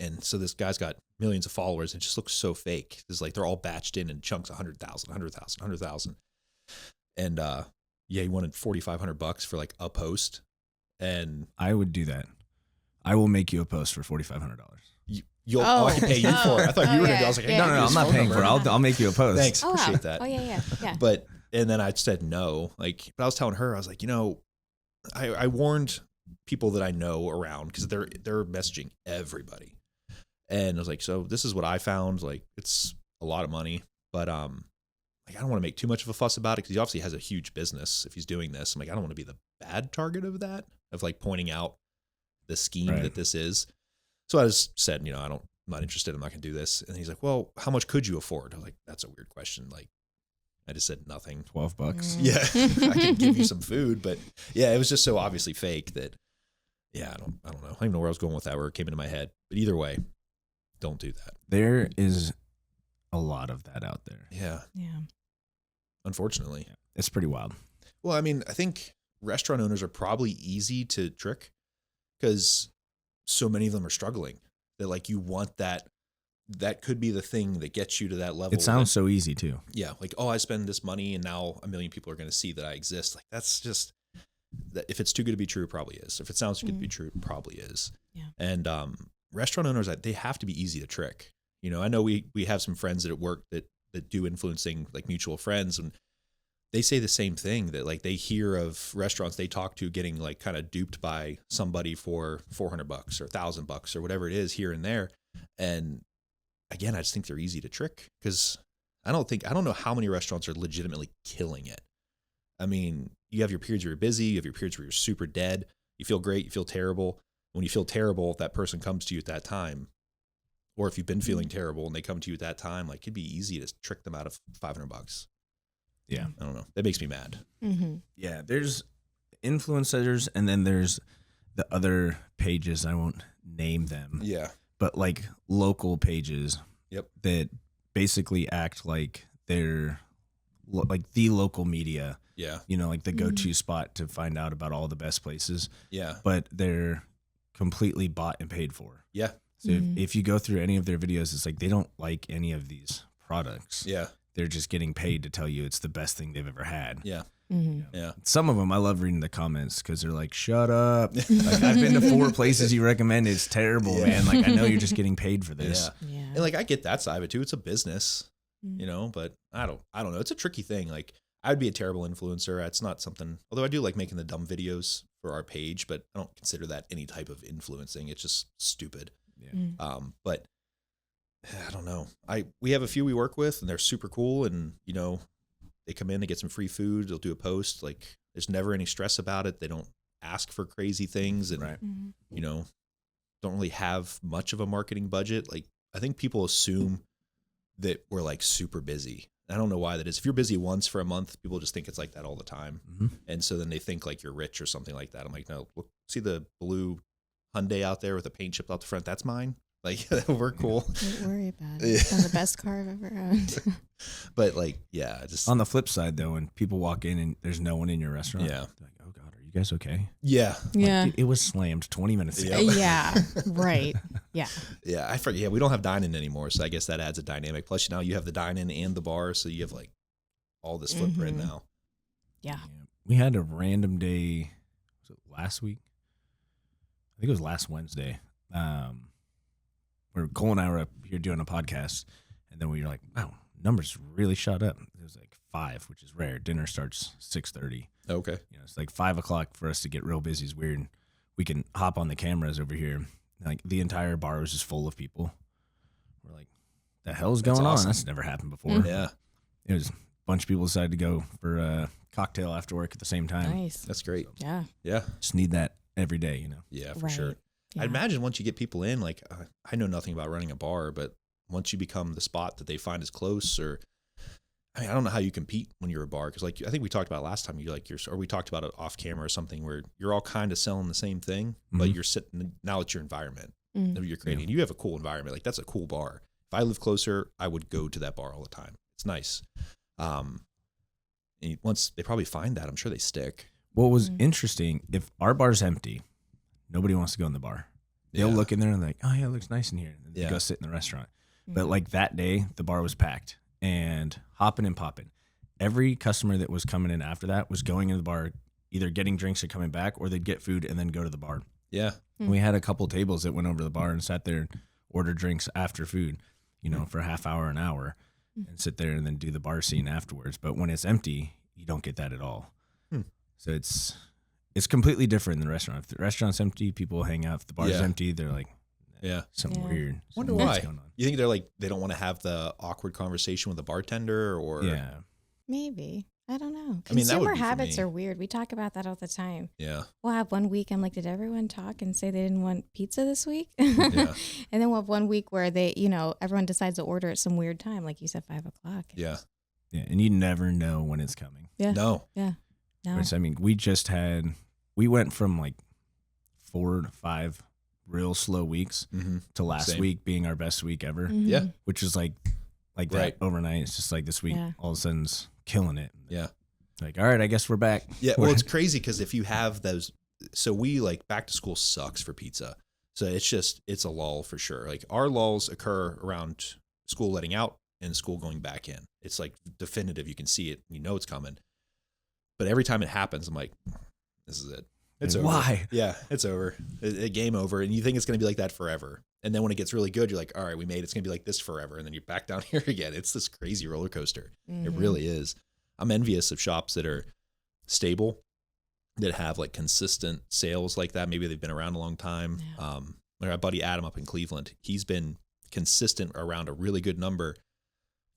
And so this guy's got millions of followers. It just looks so fake. It's like they're all batched in chunks, 100,000, 100,000, 100,000. And he wanted $4,500 for like a post. And I would do that. I will make you a post for $4,500. I can pay you for it. I thought you were going to do. I was like, no, I'm not paying for it. I'll make you a post. Thanks, Oh, appreciate wow. that. Oh yeah. And then I said no. Like, but I was telling her, I was like, I warned people that I know around because they're messaging everybody, and I was like, so this is what I found. Like, it's a lot of money, but like I don't want to make too much of a fuss about it because he obviously has a huge business if he's doing this. I'm like, I don't want to be the bad target of that, of like pointing out the scheme that this is. So I just said, I'm not interested. I'm not going to do this. And he's like, well, how much could you afford? I was like, that's a weird question. Like, I just said nothing. $12. Yeah. I can give you some food, but yeah, it was just so obviously fake that, I don't know. I don't even know where I was going with that, where it came into my head, but either way, don't do that. There is a lot of that out there. Yeah. Yeah. Unfortunately. Yeah. It's pretty wild. Well, I mean, I think restaurant owners are probably easy to trick because so many of them are struggling that like you want that could be the thing that gets you to that level. It sounds so easy too. Yeah. Like, oh, I spend this money and now 1 million people are going to see that I exist. Like that's just that. If it's too good to be true, it probably is. If it sounds too good to be true, it probably is. Yeah. And restaurant owners, they have to be easy to trick. I know we have some friends that at work that do influencing, like mutual friends, and they say the same thing, that like they hear of restaurants they talk to getting like kind of duped by somebody for $400 or $1,000 or whatever it is here and there. And again, I just think they're easy to trick because I don't know how many restaurants are legitimately killing it. I mean, you have your periods where you're busy, you have your periods where you're super dead, you feel great, you feel terrible. When you feel terrible, if that person comes to you at that time, or if you've been feeling terrible and they come to you at that time, like it'd be easy to trick them out of $500. Yeah. I don't know. That makes me mad. Mm-hmm. Yeah. There's influencers and then there's the other pages. I won't name them. Yeah. But like local pages. Yep. That basically act like they're like the local media. Yeah. Like the go-to spot to find out about all the best places. Yeah. But they're completely bought and paid for. Yeah. So if you go through any of their videos, it's like they don't like any of these products. Yeah. They're just getting paid to tell you it's the best thing they've ever had. Yeah. Mm-hmm. Yeah. Some of them, I love reading the comments because they're like, shut up. Like, I've been to 4 places you recommend. It's terrible, man. Like, I know you're just getting paid for this. Yeah. And like, I get that side of it too. It's a business, but I don't know. It's a tricky thing. Like, I'd be a terrible influencer. It's not something, although I do like making the dumb videos for our page, but I don't consider that any type of influencing. It's just stupid. Yeah. But I don't know. We have a few we work with and they're super cool. And, they come in, they get some free food. They'll do a post. Like there's never any stress about it. They don't ask for crazy things and, don't really have much of a marketing budget. Like I think people assume that we're like super busy. I don't know why that is. If you're busy once for a month, people just think it's like that all the time. Mm-hmm. And so then they think like you're rich or something like that. I'm like, no, look, see the blue Hyundai out there with a paint chip out the front? That's mine. Like we're cool. Don't worry about it. It's the best car I've ever owned. But like, yeah, just on the flip side though, when people walk in and there's no one in your restaurant, yeah, they're like, oh God, are you guys okay? Yeah. Yeah. Like, it was slammed 20 minutes ago. Yeah. Right. Yeah. Yeah. I forget. Yeah. We don't have dine-in anymore. So I guess that adds a dynamic. Plus now you have the dine-in and the bar. So you have like all this footprint now. Yeah. We had a random day. Was it last week? I think it was last Wednesday. Where Cole and I were up here doing a podcast, and then we were like, wow, numbers really shot up. It was like 5, which is rare. Dinner starts 6:30. Okay. It's like 5 o'clock for us to get real busy is weird. We can hop on the cameras over here. Like the entire bar was just full of people. We're like, the hell's going on? That's never happened before. Yeah. It was a bunch of people decided to go for a cocktail after work at the same time. Nice. That's great. Yeah. Yeah. Just need that every day, Yeah, for Right. sure. Yeah. I'd imagine once you get people in, like I know nothing about running a bar, but once you become the spot that they find is close, or I don't know how you compete when you're a bar, because like I think we talked about last time, or we talked about it off camera or something, where you're all kind of selling the same thing, but you're sitting, now it's your environment that you're creating. You have a cool environment, like that's a cool bar. If I live closer, I would go to that bar all the time. It's nice. And once they probably find that, I'm sure they stick. What was interesting, if our bar's empty, nobody wants to go in the bar. They'll look in there and like, oh yeah, it looks nice in here. And they Yeah. go sit in the restaurant. But like that day, the bar was packed and hopping and popping. Every customer that was coming in after that was going into the bar, either getting drinks or coming back, or they'd get food and then go to the bar. Yeah. And we had a couple tables that went over to the bar and sat there and ordered drinks after food, for a half hour, an hour, and sit there and then do the bar scene afterwards. But when it's empty, you don't get that at all. So it's completely different in the restaurant. If the restaurant's empty, people hang out. If the bar's empty, they're like, something weird. Wonder why. Going on. You think they're like, they don't want to have the awkward conversation with the bartender, or maybe. I don't know. I mean, that would Consumer be for habits me. are weird. We talk about that all the time. Yeah. We'll have one week, I'm like, did everyone talk and say they didn't want pizza this week? Yeah. And then we'll have one week where they, everyone decides to order at some weird time, like you said, 5:00. Yeah. Yeah, and you never know when it's coming. Yeah. No. Yeah. No. Which, I mean, we went from like 4 to 5 real slow weeks to last Same. week being our best week ever, Yeah. which is like Right. that overnight. It's just like this week, all of a sudden's killing it. Yeah. Like, all right, I guess we're back. Yeah. Well, it's crazy because if you have those, so we like back to school sucks for pizza. So it's a lull for sure. Like our lulls occur around school letting out and school going back in. It's like definitive. You can see it. You know it's coming. But every time it happens, I'm like, this is it. It's over. Why? Yeah, it's over. Game over. And you think it's going to be like that forever. And then when it gets really good, you're like, all right, we made it. It's going to be like this forever. And then you're back down here again. It's this crazy roller coaster. It really is. I'm envious of shops that are stable, that have like consistent sales like that. Maybe they've been around a long time. Yeah. Like our buddy Adam up in Cleveland, he's been consistent around a really good number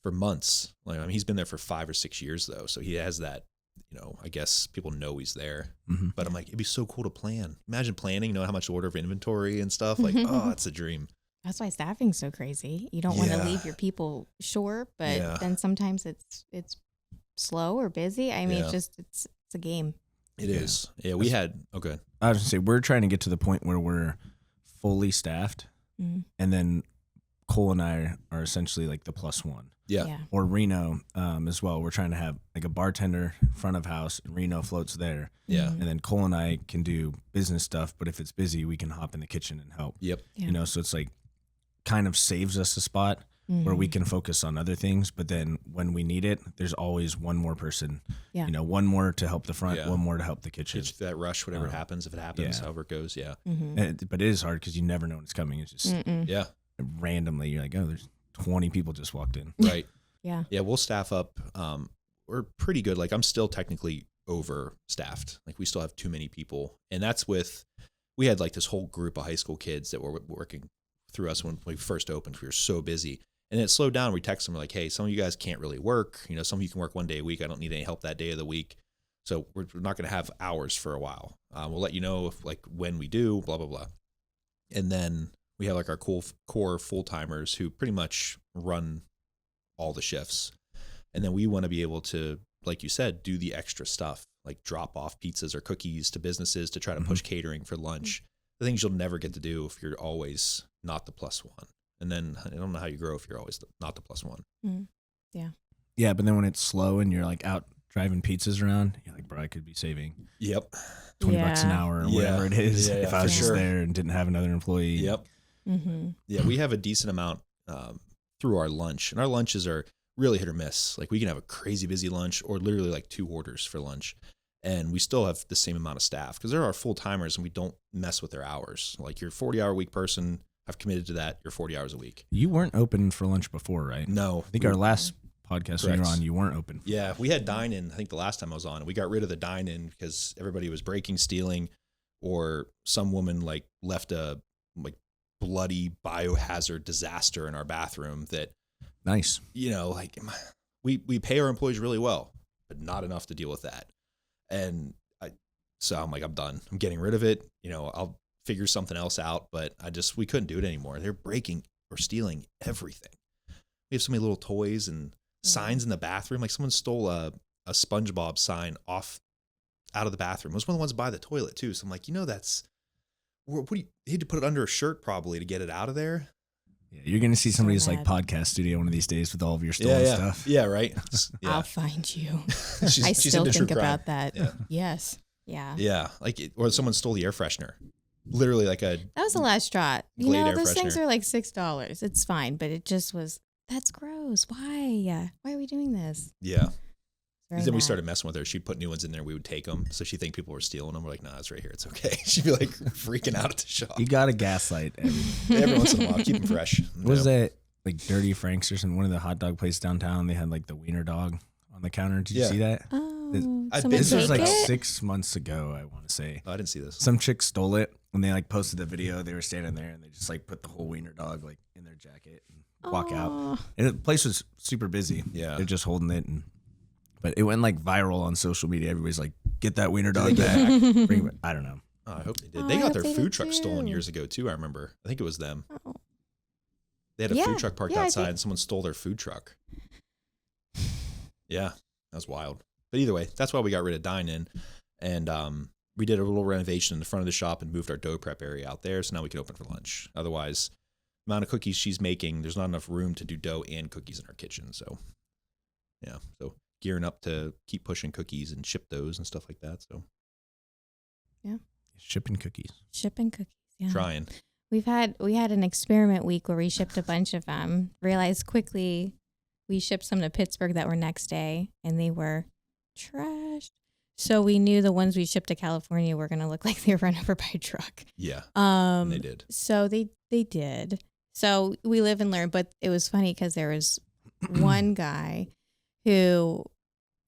for months. Like, I mean, he's been there for 5 or 6 years though. So he has that, I guess people know he's there. But I'm like, it'd be so cool to plan. Imagine planning, how much to order of inventory and stuff. Like, oh, it's a dream. That's why staffing's so crazy. You don't want to leave your people short, but then sometimes it's slow or busy. I mean, it's a game. It is. Yeah, we had, okay. I was going to say, we're trying to get to the point where we're fully staffed, and then Cole and I are essentially like the plus one. Yeah. Or Reno as well. We're trying to have like a bartender front of house, and Reno floats there. Yeah. And then Cole and I can do business stuff, but if it's busy, we can hop in the kitchen and help. Yep. Yeah. So it's like kind of saves us a spot where we can focus on other things. But then when we need it, there's always one more person, one more to help the front, one more to help the kitchen. It's that rush, whatever happens, if it happens, however it goes. Yeah. But it is hard because you never know when it's coming. It's just randomly, you're like, oh, there's 20 people just walked in. Right. Yeah. Yeah. We'll staff up. We're pretty good. Like I'm still technically overstaffed. Like we still have too many people. And that's we had like this whole group of high school kids that were working through us when we first opened. We were so busy. And it slowed down. We text them, we're like, hey, some of you guys can't really work. Some of you can work one day a week. I don't need any help that day of the week. So we're not going to have hours for a while. We'll let you know when we do, blah, blah, blah. And then we have like our core full-timers who pretty much run all the shifts. And then we want to be able to, like you said, do the extra stuff, like drop off pizzas or cookies to businesses to try to push catering for lunch. The things you'll never get to do if you're always not the plus one. And then I don't know how you grow if you're always not the plus one. Yeah. Yeah, but then when it's slow and you're like out driving pizzas around, you're like, bro, I could be saving Yep. $20 an hour or whatever it is if I was just sure. there and didn't have another employee. Yep. Yeah, we have a decent amount through our lunch. And our lunches are really hit or miss. Like we can have a crazy busy lunch or literally like 2 orders for lunch. And we still have the same amount of staff because there are full timers and we don't mess with their hours. Like your 40-hour week person, I've committed to that. You're 40 hours a week. You weren't open for lunch before, right? No. I think our last podcast when you were on, you weren't open. Yeah, we had dine-in, I think the last time I was on. We got rid of the dine-in because everybody was breaking, stealing, or some woman like left a like bloody biohazard disaster in our bathroom that Nice. Like we pay our employees really well, but not enough to deal with that. And so I'm like, I'm done. I'm getting rid of it. I'll figure something else out, but we couldn't do it anymore. They're breaking or stealing everything. We have so many little toys and signs in the bathroom. Like someone stole a SpongeBob sign out of the bathroom. It was one of the ones by the toilet too. So I'm like, that's, what do you had to put it under a shirt probably to get it out of there. Yeah, you're going to see somebody's like podcast studio one of these days with all of your stolen stuff. Yeah, right. Yeah. I'll find you. She's still into think true crime. about that. Yeah. Yes. Yeah. Yeah. Or someone stole the air freshener. literally like a. That was the last straw. You Glade know, air those things freshener. are like $6. It's fine, but it just was. That's gross. Why? Why are we doing this? Yeah. Very Then we mad. started messing with her. She'd put new ones in there. We would take them. So she'd think people were stealing them. We're like, nah, it's right here. It's okay. She'd be like freaking out at the shop. You got to gaslight everything. Every once in a while, keep them fresh. What was that, like Dirty Frank's or something? One of the hot dog places downtown, they had like the wiener dog on the counter. Did you Yeah. see that? Oh, I've someone been- This was take like it? 6 months ago, I want to say. Oh, I didn't see this. Some chick stole it and they like posted the video. They were standing there and they just like put the whole wiener dog like in their jacket and walk out. Aw. And the place was super busy. Yeah. They're just holding it. But it went like viral on social media. Everybody's like, get that wiener dog they back. get Bring it back. I don't know. Oh, I hope they did. Oh, They I got hope their they food did truck stolen too. years ago too. I remember. I think it was them. Oh. They had a Yeah. food truck parked Yeah, I outside think- and someone stole their food truck. Yeah, that was wild. But either way, that's why we got rid of dine-in. And we did a little renovation in the front of the shop and moved our dough prep area out there. So now we can open for lunch. Otherwise, the amount of cookies she's making, there's not enough room to do dough and cookies in our kitchen. So, yeah. So gearing up to keep pushing cookies and ship those and stuff like that. So Shipping cookies. Shipping cookies. Yeah. trying. We had an experiment week where we shipped a bunch of them. Realized quickly we shipped some to Pittsburgh that were next day, and they were trashed. So we knew the ones we shipped to California were going to look like they were run over by a truck. Yeah, and they did. So they did. So we live and learn. But it was funny because there was one guy who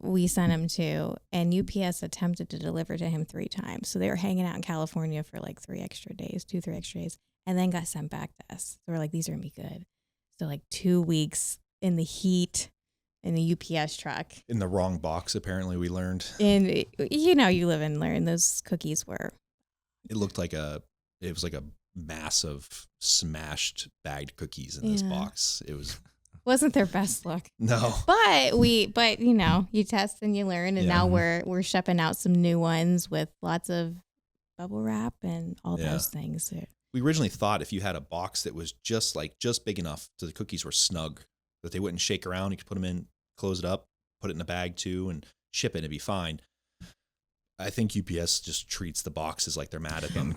we sent him to, and UPS attempted to deliver to him 3 times. So they were hanging out in California for like 3 extra days, 3 extra days, and then got sent back to us. So we're like, these are going to be good. So like 2 weeks in the heat in the UPS truck. In the wrong box, apparently, we learned. And you know, you live and learn. Those cookies were. It looked like it was like a mass of smashed bagged cookies in this Yeah. box. It was Wasn't their best look. no. But you know, you test and you learn, and Yeah. now we're shipping out some new ones with lots of bubble wrap and all Yeah. those things. We originally thought if you had a box that was just big enough so the cookies were snug, that they wouldn't shake around, you could put them in, close it up, put it in a bag too, and ship it, and it'd be fine. I think UPS just treats the boxes like they're mad at them.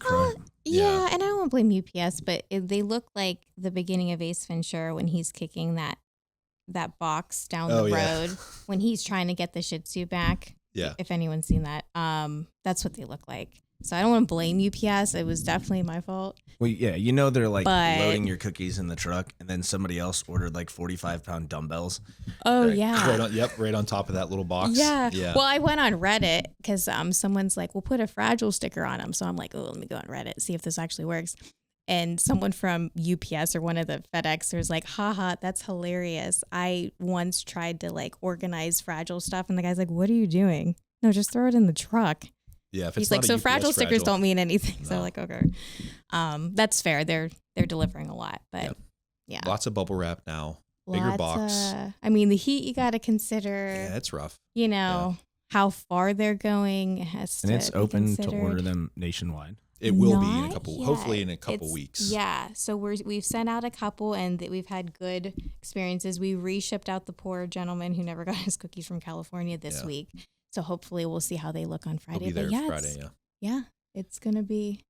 Yeah, and I don't want to blame UPS, but they look like the beginning of Ace Ventura when he's kicking that box down Oh, the yeah. road when he's trying to get the Shih Tzu back. Yeah. If anyone's seen that, that's what they look like. So I don't want to blame UPS. It was definitely my fault. Well, yeah, you know they're like But- loading your cookies in the truck, and then somebody else ordered like 45-pound dumbbells. Oh Right. yeah. Right on top of that little box. Yeah. Yeah. Well, I went on Reddit because someone's like, we'll put a fragile sticker on them. So I'm like, oh, let me go on Reddit, see if this actually works. And someone from UPS or one of the FedExers like, haha, that's hilarious. I once tried to like organize fragile stuff. And the guy's like, what are you doing? No, just throw it in the truck. Yeah. If it's He's like, not a so UPS fragile stickers don't mean anything. So No. like, okay. That's fair. They're delivering a lot, but Yep. yeah. Lots of bubble wrap now. Bigger box. I mean, the heat you got to consider. Yeah, it's rough. You know how far they're going has And to it's be open to considered. order them nationwide. It will be in a Not couple, yet. hopefully in a couple It's- weeks. Yeah, so we've sent out a couple, and we've had good experiences. We reshipped out the poor gentleman who never got his cookies from California this Yeah. week. So hopefully we'll see how they look on They'll Friday. be there but yeah, Friday. Yeah. yeah, it's gonna be.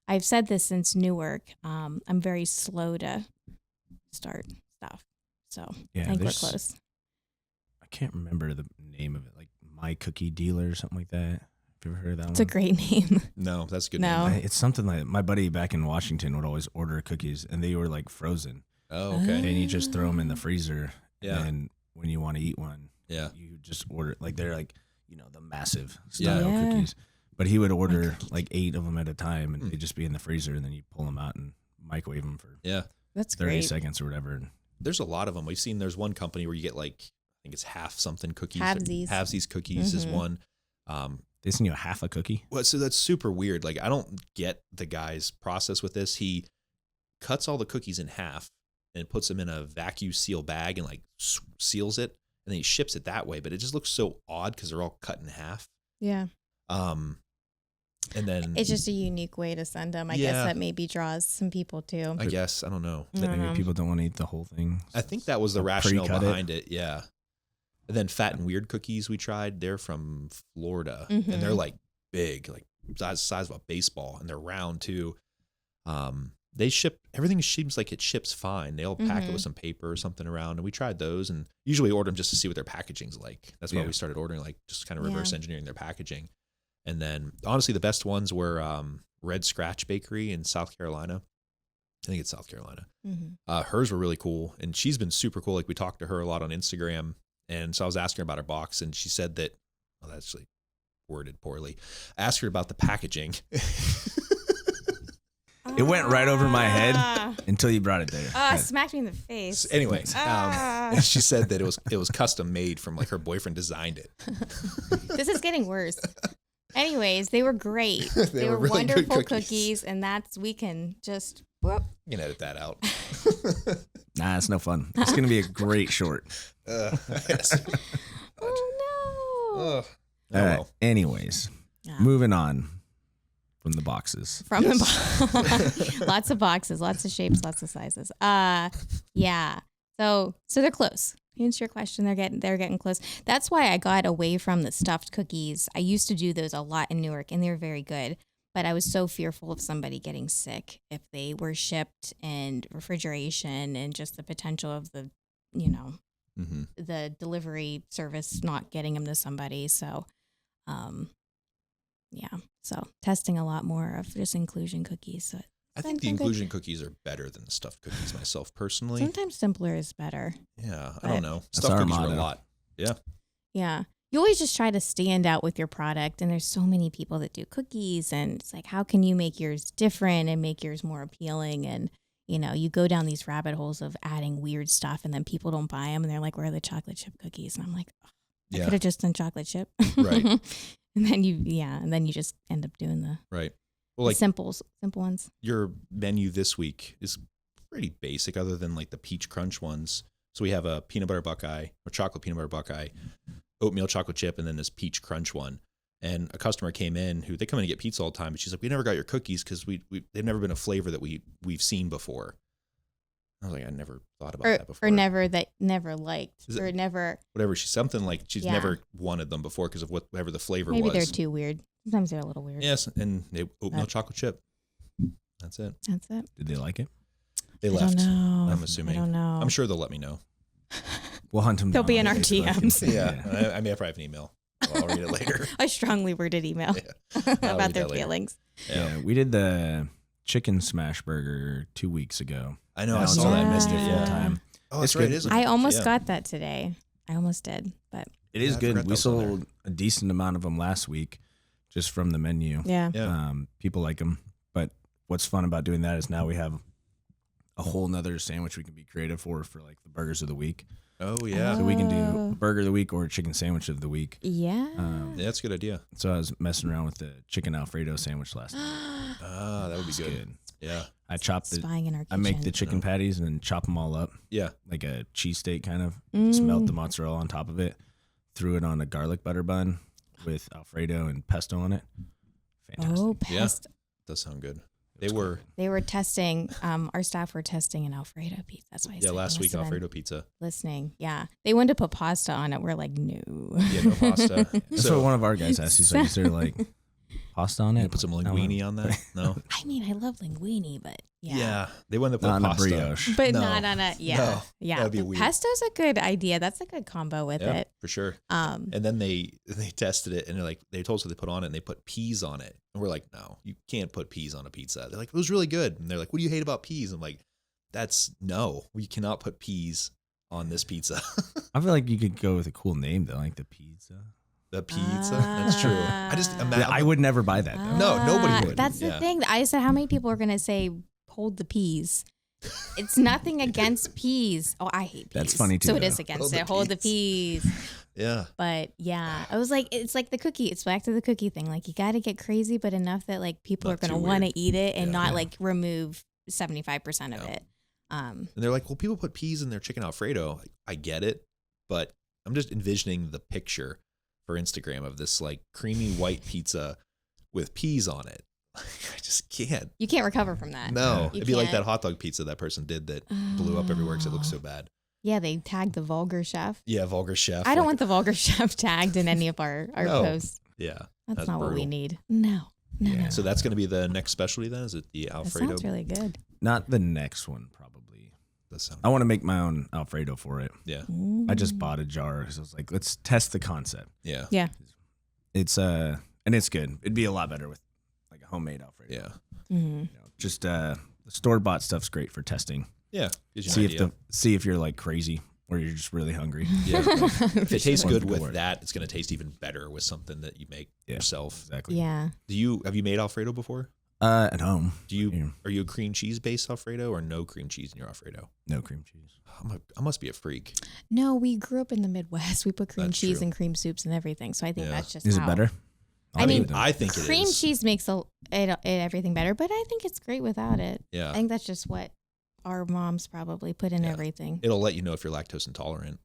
I've said this since Newark. I'm very slow to start stuff, so Yeah, I think we're there's- close. I can't remember the name of it, like My Cookie Dealer or something like that. Have you ever heard of that It's a one? great name. No, that's a good. No. name. It's something like my buddy back in Washington would always order cookies, and they were like frozen, Oh, okay. and you just throw them in the freezer. Yeah. And when you want to eat one, Yeah. you just order like they're like the massive Yeah. style Yeah. cookies. But he would order cookies. like 8 of them at a time, and Mm. they'd just be in the freezer, and then you pull them out and microwave them for Yeah. That's 30 great. seconds or whatever. And There's a lot of them. We've seen there's one company where you get like, I think it's half something cookies. Halvesies. Halvesies cookies is Mhm. one. they send you a half a cookie. Well, so that's super weird. Like, I don't get the guy's process with this. He cuts all the cookies in half and puts them in a vacuum seal bag and like seals it, and then he ships it that way. But it just looks so odd because they're all cut in half. Yeah. And then It's just a unique way to send them. I Yeah. guess that maybe draws some people too. I guess, I don't know. I don't Maybe know. people don't want to eat the whole thing. I think that was the Or rationale pre-cut it. behind it. Yeah. And then Fat and Weird cookies we tried. They're from Florida, and Mhm. they're like big, like size of a baseball, and they're round too. They ship, everything seems like it ships fine. They'll pack it with some paper or something around, and we tried those, and usually order them just to see what their packaging's like. That's why we started ordering, like just kind of reverse engineering their packaging. And then honestly, the best ones were Red Scratch Bakery in South Carolina. I think it's South Carolina. Hers were really cool, and she's been super cool. Like we talked to her a lot on Instagram, and so I was asking her about her box, and she said that, well, that's actually worded poorly. I asked her about the packaging. It went right over my head until you brought it there. Smacked me in the face. Anyway, she said that it was custom made from like her boyfriend designed it. This is getting worse. Anyways, they were great. They were really wonderful good cookies. and we can just You can edit that out. Nah, it's no fun. It's going to be a great short. Yes. Oh no. Oh, All right. well. Anyways, moving on from the boxes. Lots of boxes, lots of shapes, lots of sizes. Yeah. So they're close. To answer your question, they're getting close. That's why I got away from the stuffed cookies. I used to do those a lot in Newark, and they were very good. But I was so fearful of somebody getting sick if they were shipped and refrigeration and just the potential of the, the delivery service not getting them to somebody. So, so testing a lot more of just inclusion cookies. So I think the inclusion cookies are better than the stuffed cookies myself personally. Sometimes simpler is better. Yeah, I don't know. That's Stuffed our cookies are a motto. lot. Yeah. Yeah. You always just try to stand out with your product, and there's so many people that do cookies, and it's like, how can you make yours different and make yours more appealing? And, you go down these rabbit holes of adding weird stuff, and then people don't buy them, and they're like, where are the chocolate chip cookies? And I'm like, I could have just done chocolate chip. Right. and then you just end up doing the Right. Well, like simple ones. your menu this week is pretty basic other than like the peach crunch ones. So we have a peanut butter buckeye or chocolate peanut butter buckeye, oatmeal chocolate chip, and then this peach crunch one. And a customer came in they come in to get pizza all the time, but she's like, we never got your cookies because they've never been a flavor that we've seen before. I was like, I never thought about that before. Or never liked, or never. Whatever. She's something like she's never wanted them before because of whatever the flavor Maybe was. they're too weird. Sometimes they're a little weird. Yes, and oatmeal chocolate chip. That's it. Did they like it? They left. I don't know. I'm assuming. I don't know. I'm sure they'll let me know. We'll hunt them They'll down be in on our Facebook. DMs. Yeah. I may probably have an email. I'll read it later. A strongly worded email I'll about read their that later. feelings. Yeah, we did the chicken smash burger 2 weeks ago. I know. Now I it's saw that. I on missed it. full Yeah. time. Oh, It's that's right. good. It is. I almost got that today. I almost did, but It is I good. forgot We that was on sold a decent amount of them last week just from the menu. yeah. Yeah. People like them. But what's fun about doing that is now we have a whole nother sandwich we can be creative for like the burgers of the week. Oh, yeah. So we can do a burger of the week or a chicken sandwich of the week. Yeah. Yeah, that's a good idea. So I was messing around with the chicken Alfredo sandwich last night. Ah, that would be It's good. Yeah. I chopped it. Spying in our kitchen. I make the chicken patties and then chop them all up Yeah. like a cheesesteak kind of. Just melt the mozzarella on top of it. Threw it on a garlic butter bun with Alfredo and pesto on it. Fantastic. Oh, Yeah. pesto. Does sound good. They were testing. Our staff were testing an Alfredo pizza. That's why I said last they week must have been Alfredo pizza. Listening. Yeah, they wanted to put pasta on it. We're like, no. Yeah, no pasta. That's what one of our guys asked. He's like, is there like pasta on it? Put some I don't linguine know. on that. No. I mean, I love linguine, but yeah. Yeah. They wanted to put Not on a pasta. brioche. But No. not on a No, yeah. that'd be The weird. Pesto's a good idea. That's a good combo with Yeah, it. for sure. Um, And then they tested it and they told us what they put on it and they put peas on it. And we're like, no, you can't put peas on a pizza. They're like, it was really good. And they're like, what do you hate about peas? I'm like, we cannot put peas on this pizza. I feel like you could go with a cool name though, like the pizza. The pizza. That's true. I just imagine. I would never buy that though. No, nobody would. That's the Yeah. thing. I said, how many people are going to say, hold the peas? It's nothing against peas. Oh, I hate peas. That's funny, too, So it though. is against Hold the it. Hold the peas. peas. Yeah. But yeah, I was like, it's like the cookie. It's back to the cookie thing. Like you got to get crazy, but enough that like people Not are going to too want weird. to eat it and Yeah. not Yeah. like remove 75% of No. it. And they're like, well, people put peas in their chicken Alfredo. Like, I get it, but I'm just envisioning the picture for Instagram of this like creamy white pizza with peas on it. I just can't. You can't recover from that. No, You it'd be like can't. that hot dog pizza that person did that blew up everywhere because it looks so bad. Yeah, they tagged the vulgar chef. Yeah, vulgar chef. I don't like- want the vulgar chef tagged in any of our No. posts. Yeah, That's not brutal. what we need. No. No, Yeah. no. So that's going to be the next specialty then? Is it the That Alfredo? sounds really good. Not the next one, probably. That sound I want to make my own Alfredo for it. yeah. I just bought a jar because I was like, let's test the concept. Yeah. Yeah. It's and it's good. It'd be a lot better with like a homemade Alfredo. Yeah. Mm-hmm. You know, just the store bought stuff's great for testing. Yeah. Gives you See an idea. see if you're like crazy or you're just really hungry. Yeah. If it tastes One good could with work. that, it's going to taste even better with something that you make Yeah. yourself. Exactly. Yeah. Have you made Alfredo before? At home. Are you a cream cheese based Alfredo or no cream cheese in your Alfredo? No cream cheese. I must be a freak. No, we grew up in the Midwest. We put cream That's cheese true. and cream soups and everything. So I think Yeah. that's just Is it how. better? I mean, I think it is. cream cheese makes everything better, but I think it's great without it. Yeah. I think that's just what our moms probably put in Yeah. everything. It'll let you know if you're lactose intolerant.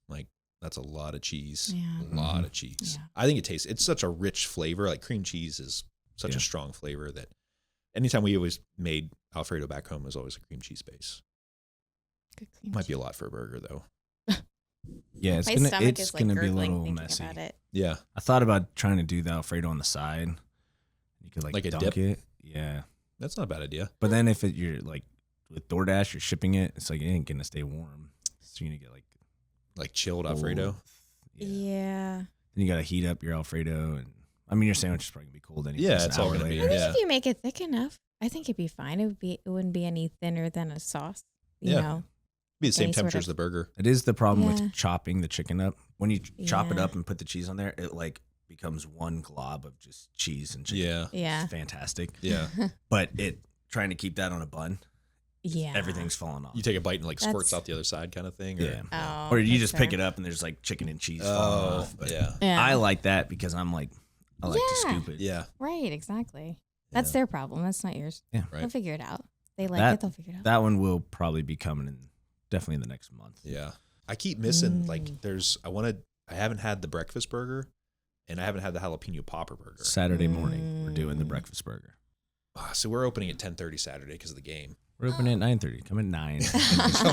Like that's a lot of cheese. Yeah. A lot of cheese. Yeah. I think it's such a rich flavor. Like cream cheese is such a strong flavor that anytime we always made Alfredo back home, it was always a cream cheese base. Good cream Might cheese. be a lot for a burger though. Yeah, My stomach it's is like gonna be a gurgling little thinking messy. about it. Yeah. I thought about trying to do the Alfredo on the side. You could Like a dunk dip? it. Yeah. That's not a bad idea. But then if you're like with DoorDash, you're shipping it, it's like it ain't gonna stay warm. So you're gonna get Like chilled Alfredo. Yeah. Yeah. Then you gotta heat up your Alfredo, and I mean your sandwich is probably gonna be cold anyway. Yeah, it's all gonna be- I think Yeah. if you make it thick enough, I think it'd be fine. It wouldn't be any thinner than a sauce. You Yeah. know. Be the same Any sort temperature as of- the burger. It is the problem Yeah. with chopping the chicken up. When you chop it Yeah. up and put the cheese on there, it like becomes one glob of just cheese and chicken. Yeah. Yeah. It's fantastic. Yeah. But trying to keep that on a bun, Yeah. everything's falling off. You take a bite and like squirts That's- out the other side kind of thing. Yeah. Oh, Or you that's just pick fair. it up and there's like chicken and cheese falling Oh, off. But yeah. Yeah. I like that because I like to Yeah. scoop it. Yeah. Right. Exactly. That's Yeah. their problem. That's not yours. Yeah. Right. They'll figure it out. They like That- it. They'll figure it out. That one will probably be coming in definitely in the next month. Yeah. I keep missing Mm. like I haven't had the breakfast burger and I haven't had the jalapeno popper burger. Saturday morning, we're doing the Mm. breakfast burger. So we're opening at 10:30 Saturday because of the game. We're opening at 9:30. Come at 9.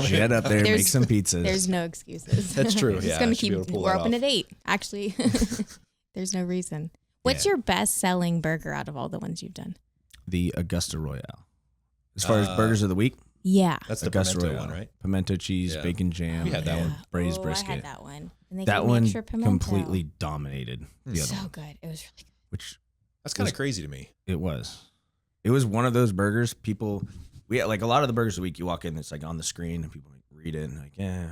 Get up there, make There's- some pizzas. There's no excuses. That's true, We're just yeah, I gonna should be keep. able to pull We're that open off. at 8. Actually, there's no reason. What's Yeah. your best selling burger out of all the ones you've done? The Augusta Royale. As far as burgers of the week, Yeah. That's the Augusta pimento Royale. one, right? Pimento cheese, Yeah. bacon jam, We had that and one. braised I brisket. had that one. And they That gave me one extra pimento. completely dominated the other So one, good. It was really good. which That's kind of crazy to me. it was. It was one of those burgers we had like a lot of the burgers of the week, you walk in, it's like on the screen and people like read it and like, yeah,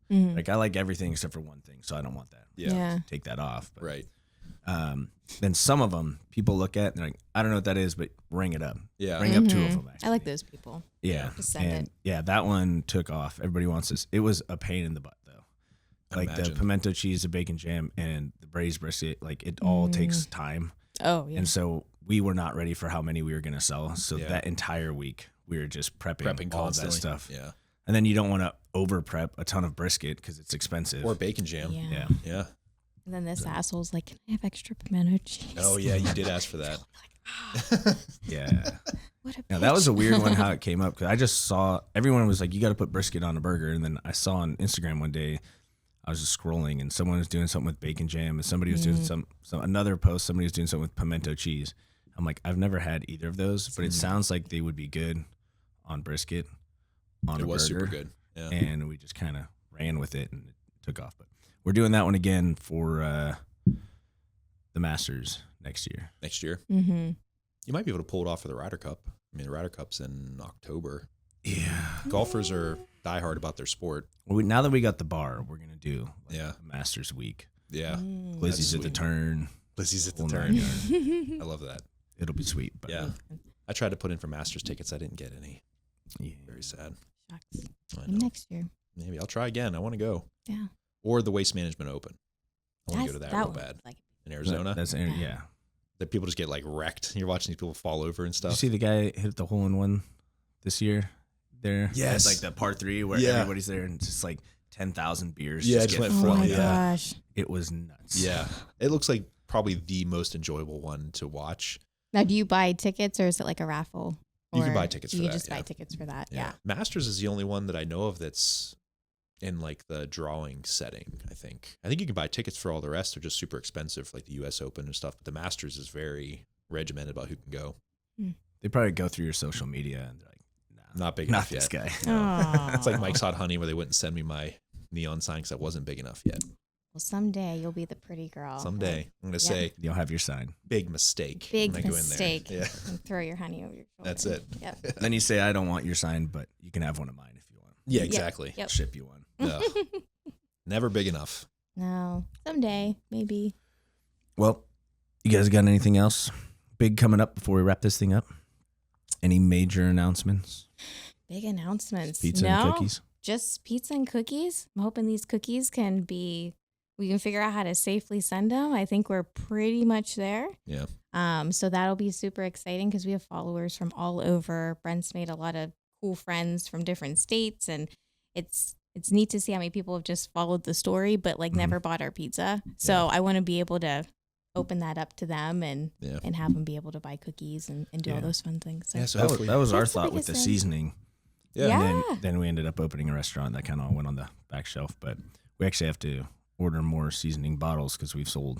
nah. Mhm. Like I like everything except for one thing, so I don't want that. Yeah. Take that off. But, Right. then some of them people look at and they're like, I don't know what that is, but ring it up. Yeah. Ring up 2 Mhm. of them. Actually. I like those people. Yeah. Just send And it. yeah, that one took off. Everybody wants this. It was a pain in the butt though. I Like imagine. the pimento cheese, the bacon jam, and the braised brisket, like it all takes time. Oh yeah. And so we were not ready for how many we were going to sell. So Yeah. that entire week we were just prepping all of that constantly. stuff. Yeah. And then you don't want to over prep a ton of brisket because it's expensive. Or bacon jam. yeah. yeah. Yeah. And then this asshole's like, "Can I have extra pimento cheese?" Oh yeah, you did ask for that. Yeah. What a Now, that was bitch. a weird one how it came up because I just saw everyone was like, you got to put brisket on a burger. And then I saw on Instagram one day, I was just scrolling and someone was doing something with bacon jam and somebody was doing another post, somebody was doing something with pimento cheese. I'm like, I've never had either of those, but it sounds like they would be good on brisket on It a was burger. super good. Yeah. And we just kind of ran with it and it took off. But we're doing that one again for the Masters next year. Next year. Mm-hmm. You might be able to pull it off for the Ryder Cup. I mean, the Ryder Cup's in October. Yeah. Golfers are diehard about their sport. Well, now that we got the bar, we're going to do Yeah. a Masters week. Yeah. Lizzie's at the sweet. turn. Lizzie's at the Whole turn. nine yards. I love that. It'll be sweet. But Yeah. I tried to put in for Masters tickets. I didn't get any. yeah. Very sad. Shucks. I know. Next year. Maybe I'll try again. I want to go. Yeah. Or the Waste Management Open. I want to go to that real one bad. was like, In Arizona. That's yeah. That people just get like wrecked. You're watching these people fall over and Did stuff. you see the guy hit the hole in one this year? There, Yes. It's like the par 3 where Yeah. everybody's there and it's just like 10,000 beers. Yeah, just just get went oh flung my yeah. out. gosh. It was nuts. Yeah. It looks like probably the most enjoyable one to watch. Now, do you buy tickets or is it like a raffle? You can Or buy tickets for you that, just yeah. buy tickets for that. Yeah. Masters is the only one that I know of that's in like the drawing setting, I think. I think you can buy tickets for all the rest. They're just super expensive, like the US Open and stuff. But the Masters is very regimented about who can go. They probably go through your social media and they're like, nah, Not big not enough this yet. guy. No. It's like Mike's Hot Honey where they wouldn't send me my neon sign because I wasn't big enough yet. Well, someday you'll be the pretty girl. Someday I'm going to say, You'll have your sign. big mistake. Big when I go mistake. in there. Yeah. And throw your honey over your shoulder. That's it. Yep. Then you say, I don't want your sign, but you can have one of mine if you want. Yeah, exactly. Yep. I'll ship you one. No. Never big enough. No. Someday, maybe. Well, you guys got anything else big coming up before we wrap this thing up? Any major announcements? Big announcements. Pizza no, and cookies? just pizza and cookies. I'm hoping these cookies we can figure out how to safely send them. I think we're pretty much there. Yeah. So that'll be super exciting because we have followers from all over. Brent's made a lot of cool friends from different states, and it's neat to see how many people have just followed the story, but never bought our pizza. So I want to be able to open that up to them and have them be able to buy cookies and do all those fun things. So, So That was our That's the thought with biggest the thing. seasoning. Yeah. And then we ended up opening a restaurant that kind of went on the back shelf, but we actually have to order more seasoning bottles because we've sold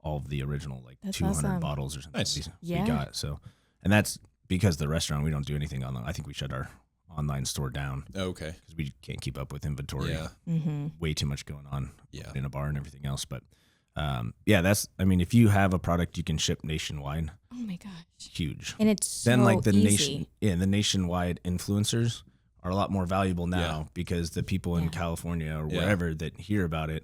all of the original That's 200 awesome. bottles or something. Nice. We got. So, and that's because the restaurant, we don't do anything online. I think we shut our online store down Okay. because we can't keep up with inventory. Yeah. Way too much going on Yeah. in a bar and everything else. But if you have a product you can ship nationwide, oh my gosh. huge. And it's so Then the easy. the nationwide influencers are a lot more valuable now Yeah. because the people in Yeah. California or Yeah. wherever that hear about it,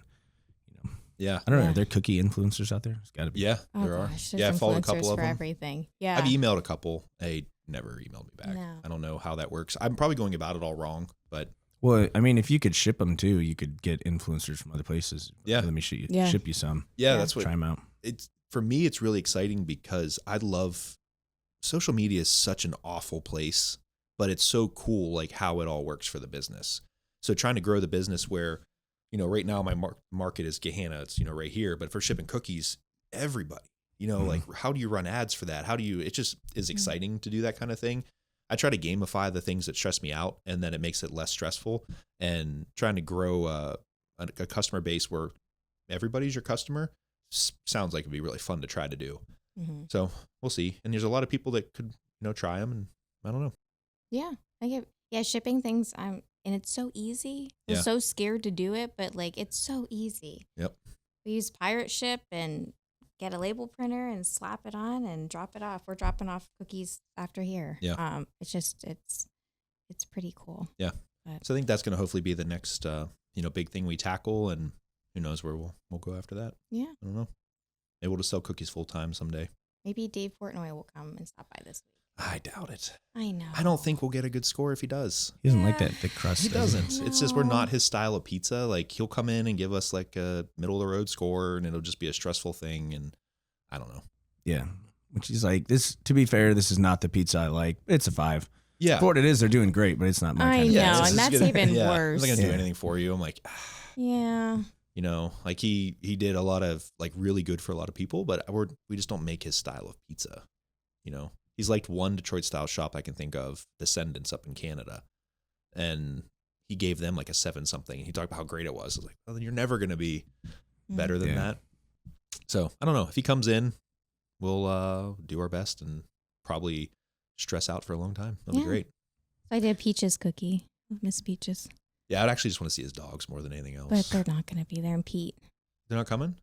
Yeah. I don't know, Yeah. are there cookie influencers out there? It's got to be. Yeah. Oh There are. gosh, there's Yeah. I followed a influencers couple of for them. everything. Yeah. I've emailed a couple. They never emailed me back. No. I don't know how that works. I'm probably going about it all wrong, but Well, I mean, if you could ship them too, you could get influencers from other places. Yeah. Let me ship Yeah. you some. yeah, Yeah. that's what Try them out. it's for me. It's really exciting because I love social media is such an awful place, but it's so cool, like how it all works for the business. So trying to grow the business where, right now my market is Gahanna. It's, right here, but for shipping cookies, everybody, like how do you run ads for that? It just is exciting to do that kind of thing. I try to gamify the things that stress me out, and then it makes it less stressful, and trying to grow a customer base where everybody's your customer sounds like it'd be really fun to try to do. Mm-hmm. So we'll see. And there's a lot of people that could, try them, and I don't know. Yeah. Shipping things. And it's so easy. I'm Yeah. so scared to do it, but it's so easy. Yep. We use Pirate Ship and get a label printer and slap it on and drop it off. We're dropping off cookies after here. Yeah. It's pretty cool. Yeah. But So I think that's going to hopefully be the next, big thing we tackle, and who knows where we'll go after that. yeah. I don't know. Maybe we'll just sell cookies full time someday. Maybe Dave Portnoy will come and stop by this week. I doubt it. I know. I don't think we'll get a good score if he does. He doesn't like Yeah. that thick crust. He does doesn't. It's just we're No. not his style of pizza. Like he'll come in and give us like a middle of the road score, and it'll just be a stressful thing. And I don't know. Yeah. Which is like this. To be fair, this is not the pizza I like. It's a 5. Yeah. For what it is, they're doing great, but it's not my I kind of know, pizza. it's and just that's even worse. I'm not gonna do Yeah. anything for you. I'm like, Yeah. like he did a lot of like really good for a lot of people, but we just don't make his style of pizza. He's liked one Detroit style shop I can think of, Descendants up in Canada, and he gave them like a 7 something. And he talked about how great it was. I was like, well, then you're never gonna be better than Yeah. that. So I don't know if he comes in, we'll do our best and probably stress out for a long time. That'll be Yeah. great. I did a Peaches cookie. Miss Peaches. Yeah, I'd actually just want to see his dogs more than anything else. But they're not going to be there. And Pete. They're not coming?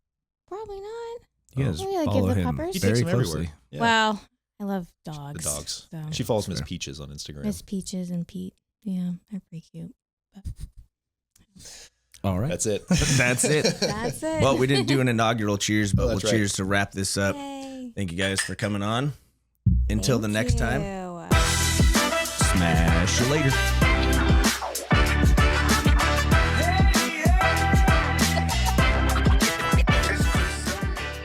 Probably not. You guys Maybe, like, give follow the him puppers? He very takes them closely. everywhere. Yeah. Well, I love dogs. The dogs. So. She follows That's Miss fair. Peaches on Instagram. Miss Peaches and Pete. Yeah, they're pretty cute. But All right. That's it. That's it. that's it. Well, we didn't do an inaugural cheers, but we'll that's right. cheers to wrap this up. Yay. Thank you guys for coming on. Until the Thank next time, you. smash you later.